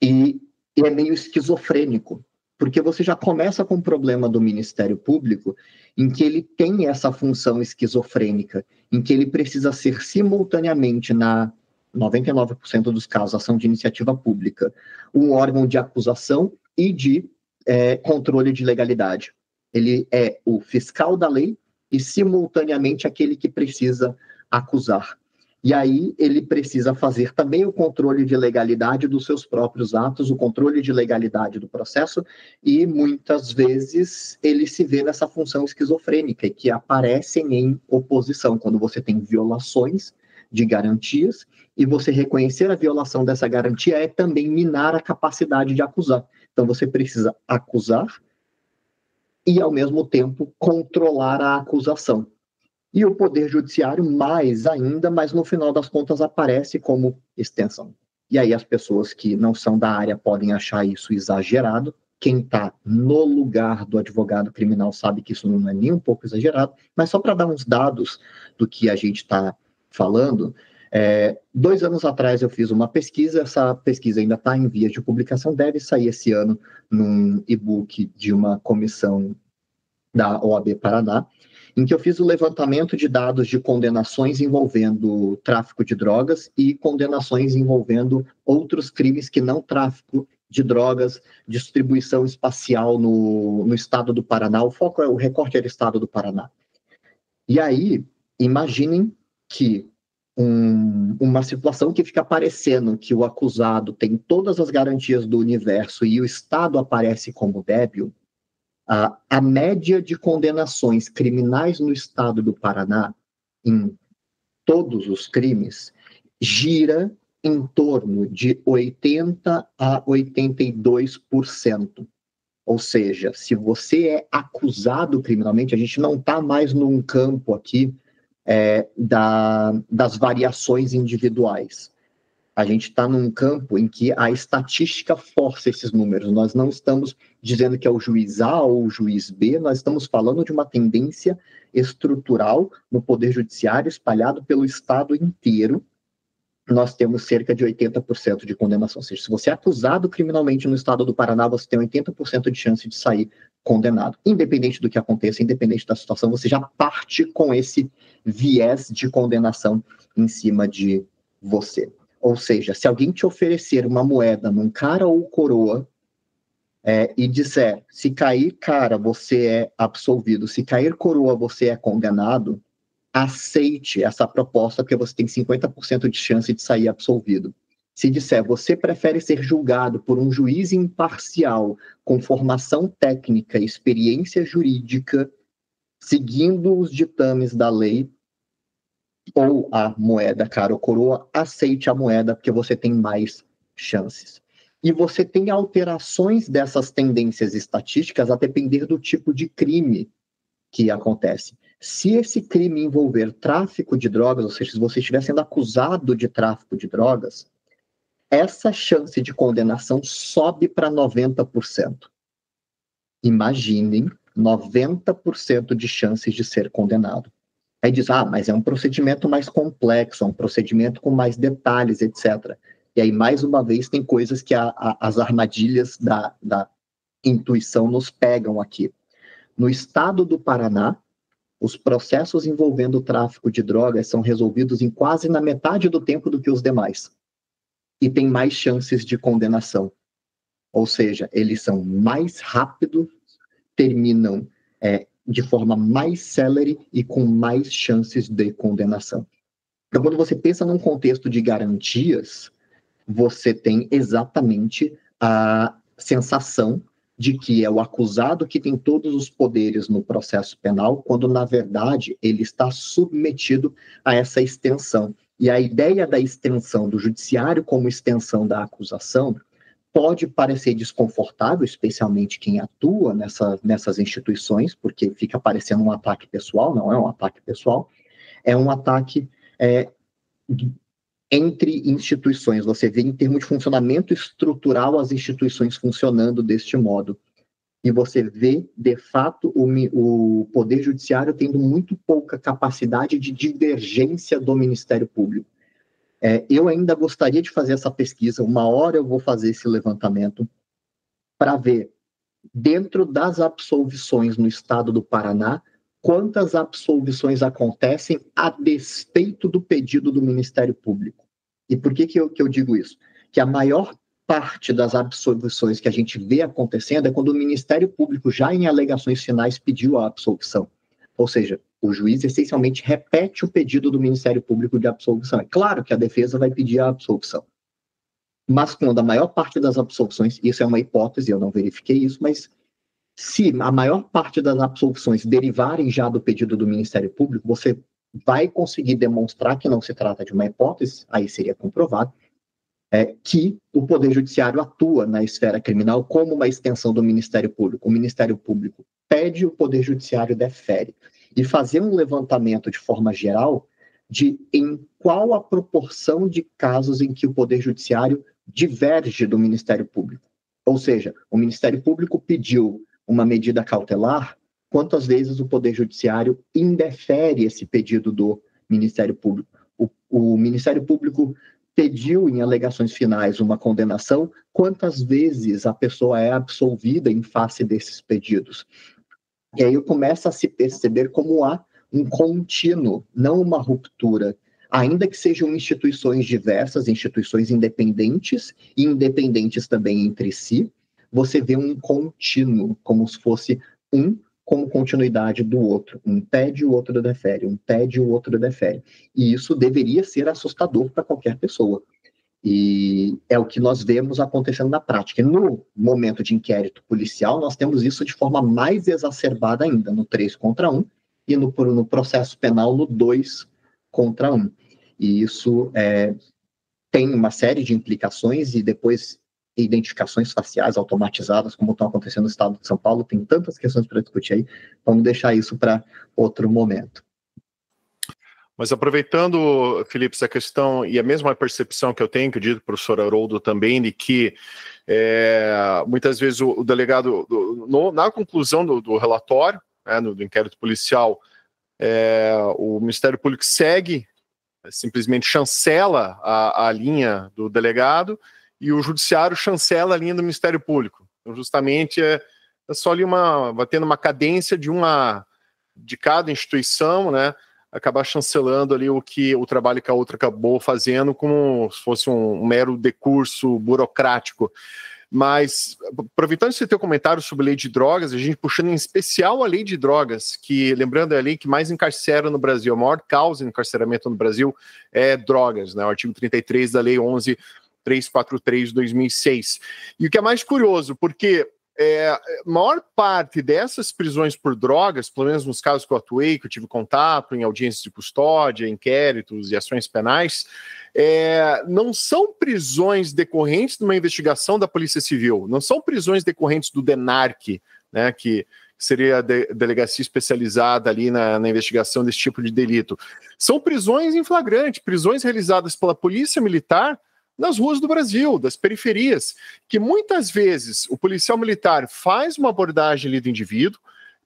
E é meio esquizofrênico, porque você já começa com o problema do Ministério Público, em que ele tem essa função esquizofrênica, em que ele precisa ser simultaneamente, na 99% dos casos, ação de iniciativa pública, um órgão de acusação e de controle de legalidade. Ele é o fiscal da lei e, simultaneamente, aquele que precisa acusar. E aí ele precisa fazer também o controle de legalidade dos seus próprios atos, o controle de legalidade do processo, e muitas vezes ele se vê nessa função esquizofrênica, que aparecem em oposição, quando você tem violações de garantias, e você reconhecer a violação dessa garantia é também minar a capacidade de acusar. Então você precisa acusar e, ao mesmo tempo, controlar a acusação. E o Poder Judiciário mais ainda, mas no final das contas aparece como extensão. E aí as pessoas que não são da área podem achar isso exagerado. Quem está no lugar do advogado criminal sabe que isso não é nem um pouco exagerado, mas só para dar uns dados do que a gente está falando, 2 anos atrás eu fiz uma pesquisa, essa pesquisa ainda está em vias de publicação, deve sair esse ano num e-book de uma comissão da OAB Paraná, em que eu fiz o levantamento de dados de condenações envolvendo tráfico de drogas e condenações envolvendo outros crimes que não tráfico de drogas, distribuição espacial no estado do Paraná. O foco o recorte era o estado do Paraná. E aí, imaginem que uma situação que fica parecendo que o acusado tem todas as garantias do universo e o Estado aparece como débil. A média de condenações criminais no estado do Paraná, em todos os crimes, gira em torno de 80% a 82%. Ou seja, se você é acusado criminalmente, a gente não está mais num campo aqui das variações individuais. A gente está num campo em que a estatística força esses números. Nós não estamos dizendo que é o juiz A ou o juiz B, nós estamos falando de uma tendência estrutural no Poder Judiciário espalhado pelo Estado inteiro, nós temos cerca de 80% de condenação. Ou seja, se você é acusado criminalmente no estado do Paraná, você tem 80% de chance de sair condenado. Independente do que aconteça, independente da situação, você já parte com esse viés de condenação em cima de você. Ou seja, se alguém te oferecer uma moeda num cara ou coroa, e disser, se cair cara, você é absolvido, se cair coroa, você é condenado, aceite essa proposta, porque você tem 50% de chance de sair absolvido. Se disser, você prefere ser julgado por um juiz imparcial, com formação técnica, experiência jurídica, seguindo os ditames da lei, ou a moeda cara ou coroa, aceite a moeda, porque você tem mais chances. E você tem alterações dessas tendências estatísticas a depender do tipo de crime que acontece. Se esse crime envolver tráfico de drogas, ou seja, se você estiver sendo acusado de tráfico de drogas, essa chance de condenação sobe para 90%. Imaginem 90% de chances de ser condenado. Aí diz, mas é um procedimento mais complexo, é um procedimento com mais detalhes, etc. E aí, mais uma vez, tem coisas que as armadilhas da intuição nos pegam aqui. No estado do Paraná, os processos envolvendo o tráfico de drogas são resolvidos em quase na metade do tempo do que os demais. E tem mais chances de condenação. Ou seja, eles são mais rápidos, terminam de forma mais célere e com mais chances de condenação. Então, quando você pensa num contexto de garantias, você tem exatamente a sensação de que é o acusado que tem todos os poderes no processo penal, quando, na verdade, ele está submetido a essa extensão. E a ideia da extensão do judiciário como extensão da acusação pode parecer desconfortável, especialmente quem atua nessas instituições, porque fica parecendo um ataque pessoal, não é um ataque pessoal, é um ataque entre instituições. Você vê em termos de funcionamento estrutural as instituições funcionando deste modo. E você vê, de fato, o Poder Judiciário tendo muito pouca capacidade de divergência do Ministério Público. Eu ainda gostaria de fazer essa pesquisa, uma hora eu vou fazer esse levantamento para ver, dentro das absolvições no estado do Paraná, quantas absolvições acontecem a despeito do pedido do Ministério Público. E por que eu digo isso? Que a maior parte das absolvições que a gente vê acontecendo é quando o Ministério Público, já em alegações finais, pediu a absolvição. Ou seja, o juiz essencialmente repete o pedido do Ministério Público de absolvição. É claro que a defesa vai pedir a absolvição. Mas quando a maior parte das absolvições, isso é uma hipótese, eu não verifiquei isso, mas se a maior parte das absolvições derivarem já do pedido do Ministério Público, você vai conseguir demonstrar que não se trata de uma hipótese, aí seria comprovado, que o Poder Judiciário atua na esfera criminal como uma extensão do Ministério Público. O Ministério Público pede, o Poder Judiciário defere. E fazer um levantamento de forma geral de em qual a proporção de casos em que o Poder Judiciário diverge do Ministério Público. Ou seja, o Ministério Público pediu uma medida cautelar, quantas vezes o Poder Judiciário indefere esse pedido do Ministério Público. O Ministério Público pediu em alegações finais uma condenação, quantas vezes a pessoa é absolvida em face desses pedidos. E aí começa a se perceber como há um contínuo, não uma ruptura, ainda que sejam instituições diversas, instituições independentes e independentes também entre si, você vê um contínuo, como se fosse um como continuidade do outro. Um pede, o outro defere, um pede, o outro defere. E isso deveria ser assustador para qualquer pessoa. E é o que nós vemos acontecendo na prática. No momento de inquérito policial, nós temos isso de forma mais exacerbada ainda, no 3 contra 1, e no processo penal, no 2 contra 1. E isso tem uma série de implicações e depois identificações faciais automatizadas, como estão acontecendo no estado de São Paulo. Tem tantas questões para discutir aí, vamos deixar isso para outro momento. Mas aproveitando, Felipe, essa questão, e a mesma percepção que eu tenho, que eu digo para o professor Haroldo também, de que muitas vezes o delegado, na conclusão do relatório, do inquérito policial, o Ministério Público segue simplesmente chancela a linha do delegado e o judiciário chancela a linha do Ministério Público. Então, justamente, é só ali vai tendo uma cadência de cada instituição, né, acabar chancelando ali o trabalho que a outra acabou fazendo, como se fosse um mero decurso burocrático. Mas, aproveitando esse teu comentário sobre lei de drogas, a gente puxando em especial a lei de drogas, que, lembrando, é a lei que mais encarcera no Brasil, a maior causa de encarceramento no Brasil é drogas, né? O artigo 33 da lei 11.343 de 2006. E o que é mais curioso, porque a maior parte dessas prisões por drogas, pelo menos nos casos que eu atuei, que eu tive contato em audiências de custódia, inquéritos e ações penais, não são prisões decorrentes de uma investigação da Polícia Civil, não são prisões decorrentes do DENARC, né, que seria a delegacia especializada ali na investigação desse tipo de delito. São prisões em flagrante, prisões realizadas pela Polícia Militar nas ruas do Brasil, das periferias, que muitas vezes o policial militar faz uma abordagem ali do indivíduo,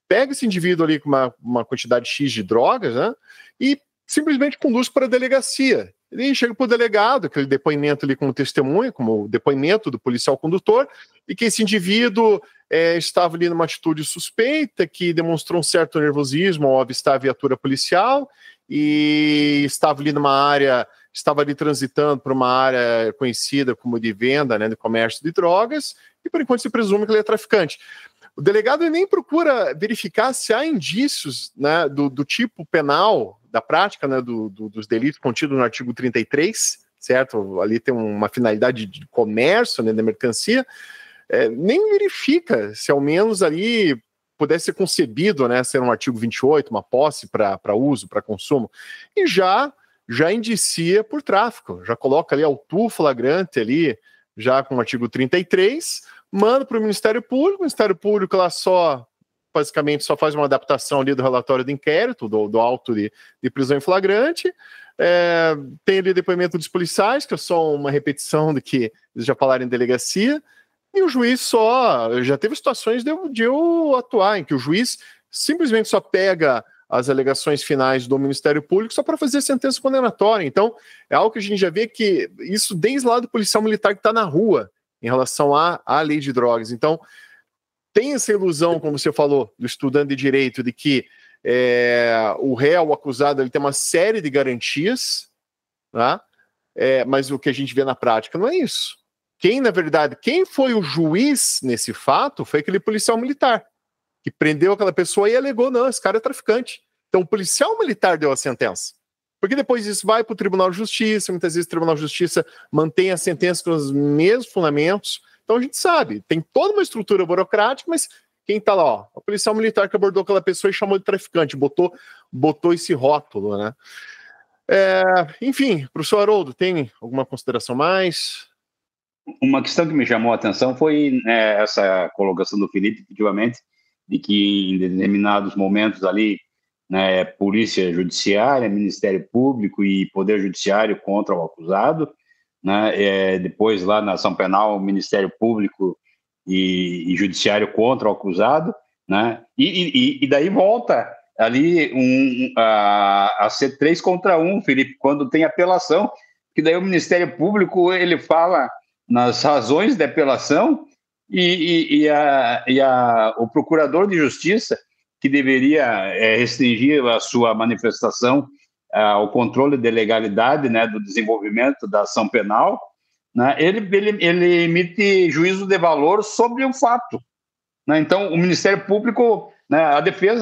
pega esse indivíduo ali com uma quantidade X de drogas, né, e simplesmente conduz para a delegacia. Ele chega para o delegado, aquele depoimento ali como testemunha, como depoimento do policial condutor, e que esse indivíduo estava ali numa atitude suspeita, que demonstrou um certo nervosismo ao avistar a viatura policial, e estava ali transitando por uma área conhecida como de venda, né, de comércio de drogas, e por enquanto se presume que ele é traficante. O delegado nem procura verificar se há indícios, né, do tipo penal, da prática, né, dos delitos contidos no artigo 33, certo? Ali tem uma finalidade de comércio, né, da mercancia, nem verifica se ao menos ali pudesse ser concebido, né, ser um artigo 28, uma posse para uso, para consumo, e já indicia por tráfico, já coloca ali autuo flagrante ali, já com o artigo 33, manda para o Ministério Público lá basicamente só faz uma adaptação ali do relatório de inquérito, do auto de prisão em flagrante, tem ali depoimento dos policiais, que é só uma repetição do que eles já falaram em delegacia, e o juiz já teve situações de eu atuar, em que o juiz simplesmente só pega as alegações finais do Ministério Público só para fazer sentença condenatória. Então, é algo que a gente já vê que isso desde lá do policial militar que está na rua, em relação à lei de drogas. Então, tem essa ilusão, como você falou, do estudante de direito, de que o réu, o acusado, ele tem uma série de garantias, tá? Mas o que a gente vê na prática não é isso. Quem foi o juiz nesse fato foi aquele policial militar, que prendeu aquela pessoa e alegou, não, esse cara é traficante. Então, o policial militar deu a sentença. Porque depois isso vai para o Tribunal de Justiça, muitas vezes o Tribunal de Justiça mantém a sentença com os mesmos fundamentos. Então, a gente sabe, tem toda uma estrutura burocrática, mas quem está lá, o policial militar que abordou aquela pessoa e chamou de traficante, botou esse rótulo, né? Enfim, professor Haroldo, tem alguma consideração mais? Uma questão que me chamou a atenção foi essa colocação do Felipe, efetivamente, de que em determinados momentos ali, né, Polícia Judiciária, Ministério Público e Poder Judiciário contra o acusado, né, depois lá na ação penal, Ministério Público e Judiciário contra o acusado, né, e daí volta ali a ser 3 contra 1, Felipe, quando tem apelação, que daí o Ministério Público ele fala nas razões da apelação o procurador de justiça, que deveria restringir a sua manifestação ao controle de legalidade, né, do desenvolvimento da ação penal, né, ele emite juízo de valor sobre o fato, né? Então, o Ministério Público, né, a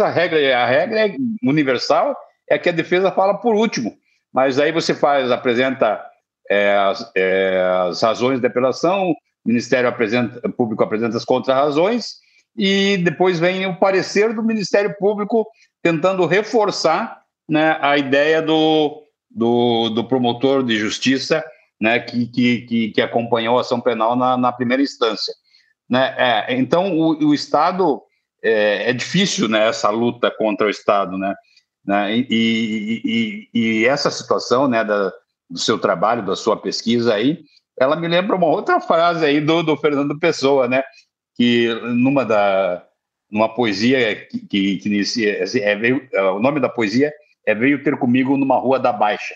regra é universal, é que a defesa fala por último, mas aí você apresenta as razões da apelação, o Ministério Público apresenta as contra-razões, e depois vem o parecer do Ministério Público tentando reforçar, né, a ideia do promotor de justiça, né, que acompanhou a ação penal na primeira instância, né? Então, o Estado, é difícil, né, essa luta contra o Estado, né? E essa situação, né, do seu trabalho, da sua pesquisa aí, ela me lembra uma outra frase aí do Fernando Pessoa, né, que numa poesia que inicia, o nome da poesia Veio Ter Comigo numa Rua da Baixa,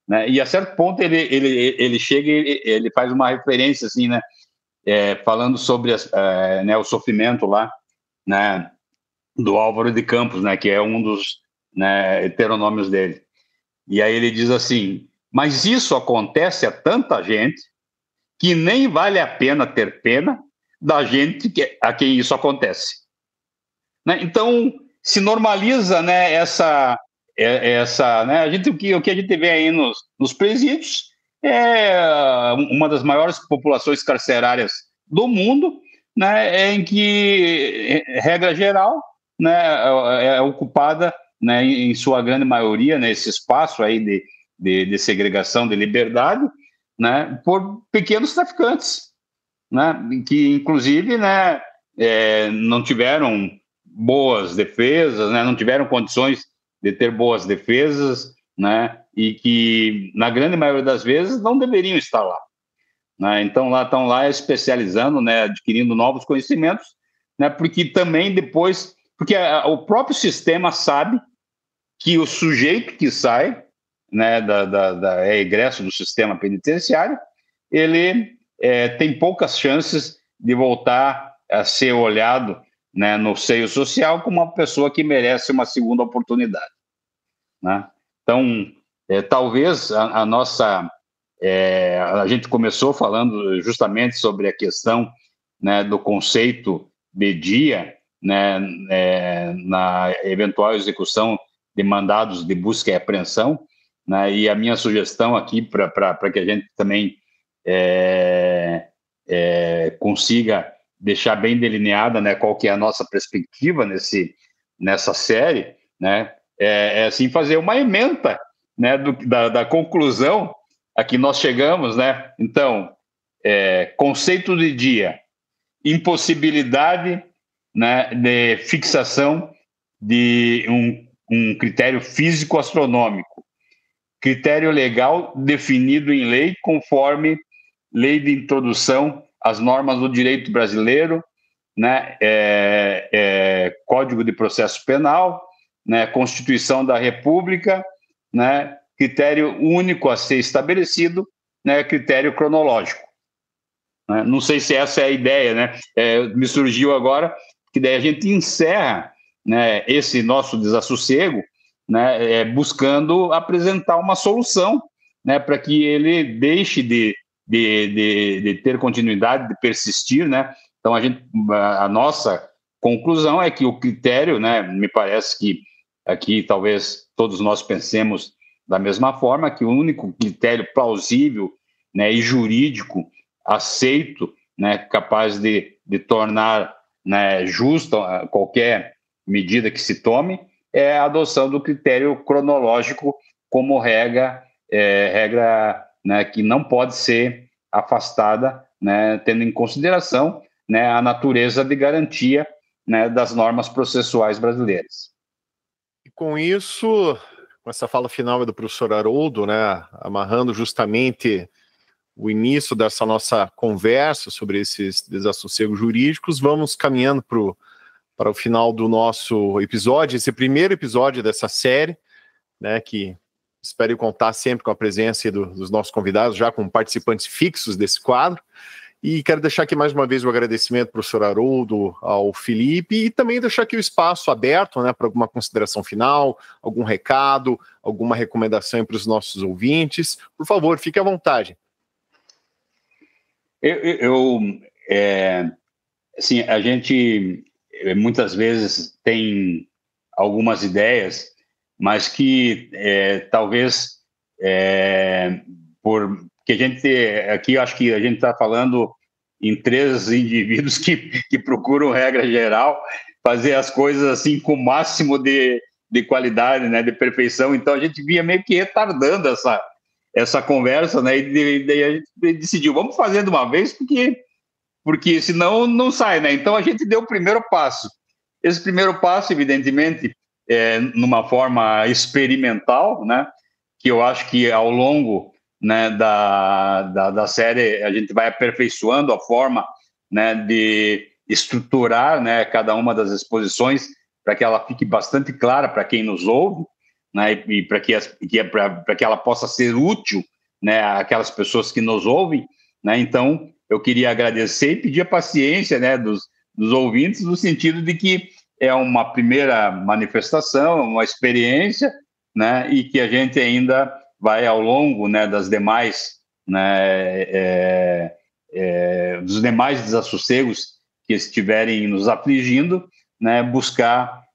né? E a certo ponto ele chega e ele faz uma referência assim, né? Falando sobre o sofrimento lá, né, do Álvaro de Campos, né, que é um dos, né, heteronômios dele. E aí ele diz assim: mas isso acontece a tanta gente que nem vale a pena ter pena da gente a quem isso acontece. Né? Então, se normaliza, né, essa né, o que a gente vê aí nos presídios é uma das maiores populações carcerárias do mundo, né, em que, regra geral, né, é ocupada, né, em sua grande maioria, né, esse espaço aí de segregação, de liberdade, né, por pequenos traficantes, né, que inclusive, né, não tiveram boas defesas, né, não tiveram condições de ter boas defesas, né, e que na grande maioria das vezes não deveriam estar lá, né, então estão lá especializando, né, adquirindo novos conhecimentos, né, porque também depois, porque o próprio sistema sabe que o sujeito que sai, né, é egresso do sistema penitenciário, ele tem poucas chances de voltar a ser olhado, né, no seio social como uma pessoa que merece uma segunda oportunidade, né? Então, talvez a nossa... a gente começou falando justamente sobre a questão, né, do conceito de dia, né, na eventual execução de mandados de busca e apreensão, né, e a minha sugestão aqui para que a gente também consiga deixar bem delineada, né, qual que é a nossa perspectiva nessa série, né, assim fazer uma ementa, né, da conclusão a que nós chegamos, né? Então, conceito de dia, impossibilidade, né, de fixação de um critério físico astronômico, critério legal definido em lei conforme lei de introdução às normas do direito brasileiro, né, Código de Processo Penal, né, Constituição da República, né, critério único a ser estabelecido, né, critério cronológico. Né? Não sei se essa é a ideia, né? Me surgiu agora que daí a gente encerra, né, esse nosso desassossego, né, buscando apresentar uma solução, né, para que ele deixe de ter continuidade, de persistir, né? Então a nossa conclusão é que o critério, né, me parece que aqui talvez todos nós pensemos da mesma forma, que o único critério plausível, né, e jurídico aceito, né, capaz de tornar, né, justa qualquer medida que se tome, é a adoção do critério cronológico como regra, né, que não pode ser afastada, né, tendo em consideração, né, a natureza de garantia, né, das normas processuais brasileiras. E com isso, com essa fala final do professor Haroldo, né, amarrando justamente o início dessa nossa conversa sobre esses desassossegos jurídicos, vamos caminhando para o final do nosso episódio, esse primeiro episódio dessa série, né, que espero contar sempre com a presença dos nossos convidados, já com participantes fixos desse quadro. E quero deixar aqui mais uma vez o agradecimento ao professor Haroldo, ao Felipe, e também deixar aqui o espaço aberto, né, para alguma consideração final, algum recado, alguma recomendação para os nossos ouvintes. Por favor, fique à vontade. Assim, a gente muitas vezes tem algumas ideias, mas que talvez porque a gente aqui, eu acho que a gente está falando em 3 indivíduos que procuram, regra geral, fazer as coisas assim com o máximo de qualidade, né, de perfeição. Então a gente vinha meio que retardando essa conversa, né, e daí a gente decidiu, vamos fazer de uma vez, porque senão não sai, né? Então a gente deu o primeiro passo. Esse primeiro passo, evidentemente, numa forma experimental, né, que eu acho que ao longo, né, da série a gente vai aperfeiçoando a forma, né, de estruturar, né, cada uma das exposições para que ela fique bastante clara para quem nos ouve, né, e para que ela possa ser útil, né, àquelas pessoas que nos ouvem, né? Então, eu queria agradecer e pedir a paciência, né, dos ouvintes, no sentido de que é uma primeira manifestação, uma experiência, né, e que a gente ainda vai, ao longo, né, das demais, né, dos demais desassossegos que estiverem nos afligindo, né, buscar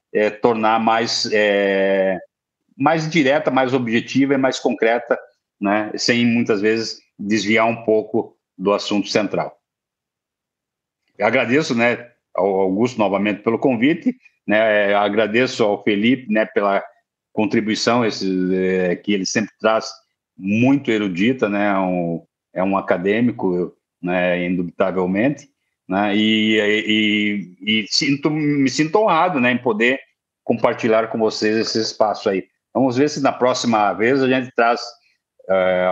tornar mais direta, mais objetiva e mais concreta, né, sem muitas vezes desviar um pouco do assunto central. Eu agradeço, né, ao Augusto novamente pelo convite, né, agradeço ao Felipe, né, pela contribuição que ele sempre traz, muito erudita, né, é um acadêmico, né, indubitavelmente, né, e me sinto honrado, né, em poder compartilhar com vocês esse espaço aí. Vamos ver se na próxima vez a gente traz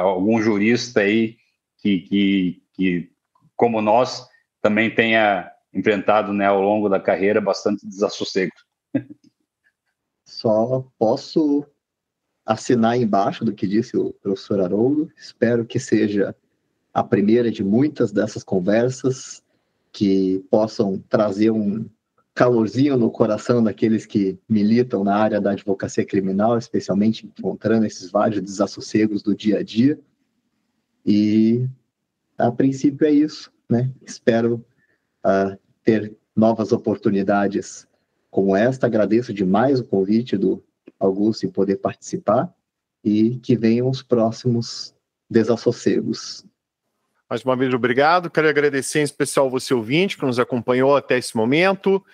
algum jurista aí que, como nós, também tenha enfrentado, né, ao longo da carreira bastante desassossego. Só posso assinar embaixo do que disse o professor Haroldo. Espero que seja a primeira de muitas dessas conversas que possam trazer um calorzinho no coração daqueles que militam na área da advocacia criminal, especialmente encontrando esses vários desassossegos do dia a dia. E, a princípio, é isso, né? Espero ter novas oportunidades como esta. Agradeço demais o convite do Augusto em poder participar e que venham os próximos desassossegos. Mais uma vez, obrigado. Quero agradecer em especial você, ouvinte, que nos acompanhou até esse momento.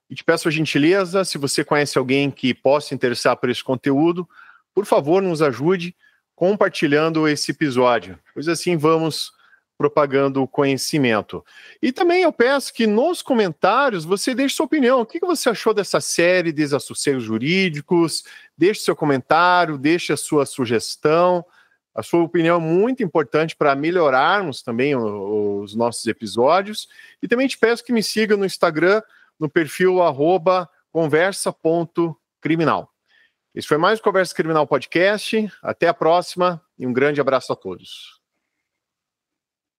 E te peço a gentileza, se você conhece alguém que possa interessar por esse conteúdo, por favor, nos ajude compartilhando esse episódio, pois assim vamos propagando o conhecimento. E também eu peço que nos comentários você deixe sua opinião. O que você achou dessa série Desassossegos Jurídicos? Deixe seu comentário, deixe a sua sugestão. A sua opinião é muito importante para melhorarmos também os nossos episódios. E também te peço que me siga no Instagram, no perfil @conversa.criminal. Esse foi mais o Conversa Criminal Podcast. Até a próxima e um grande abraço a todos.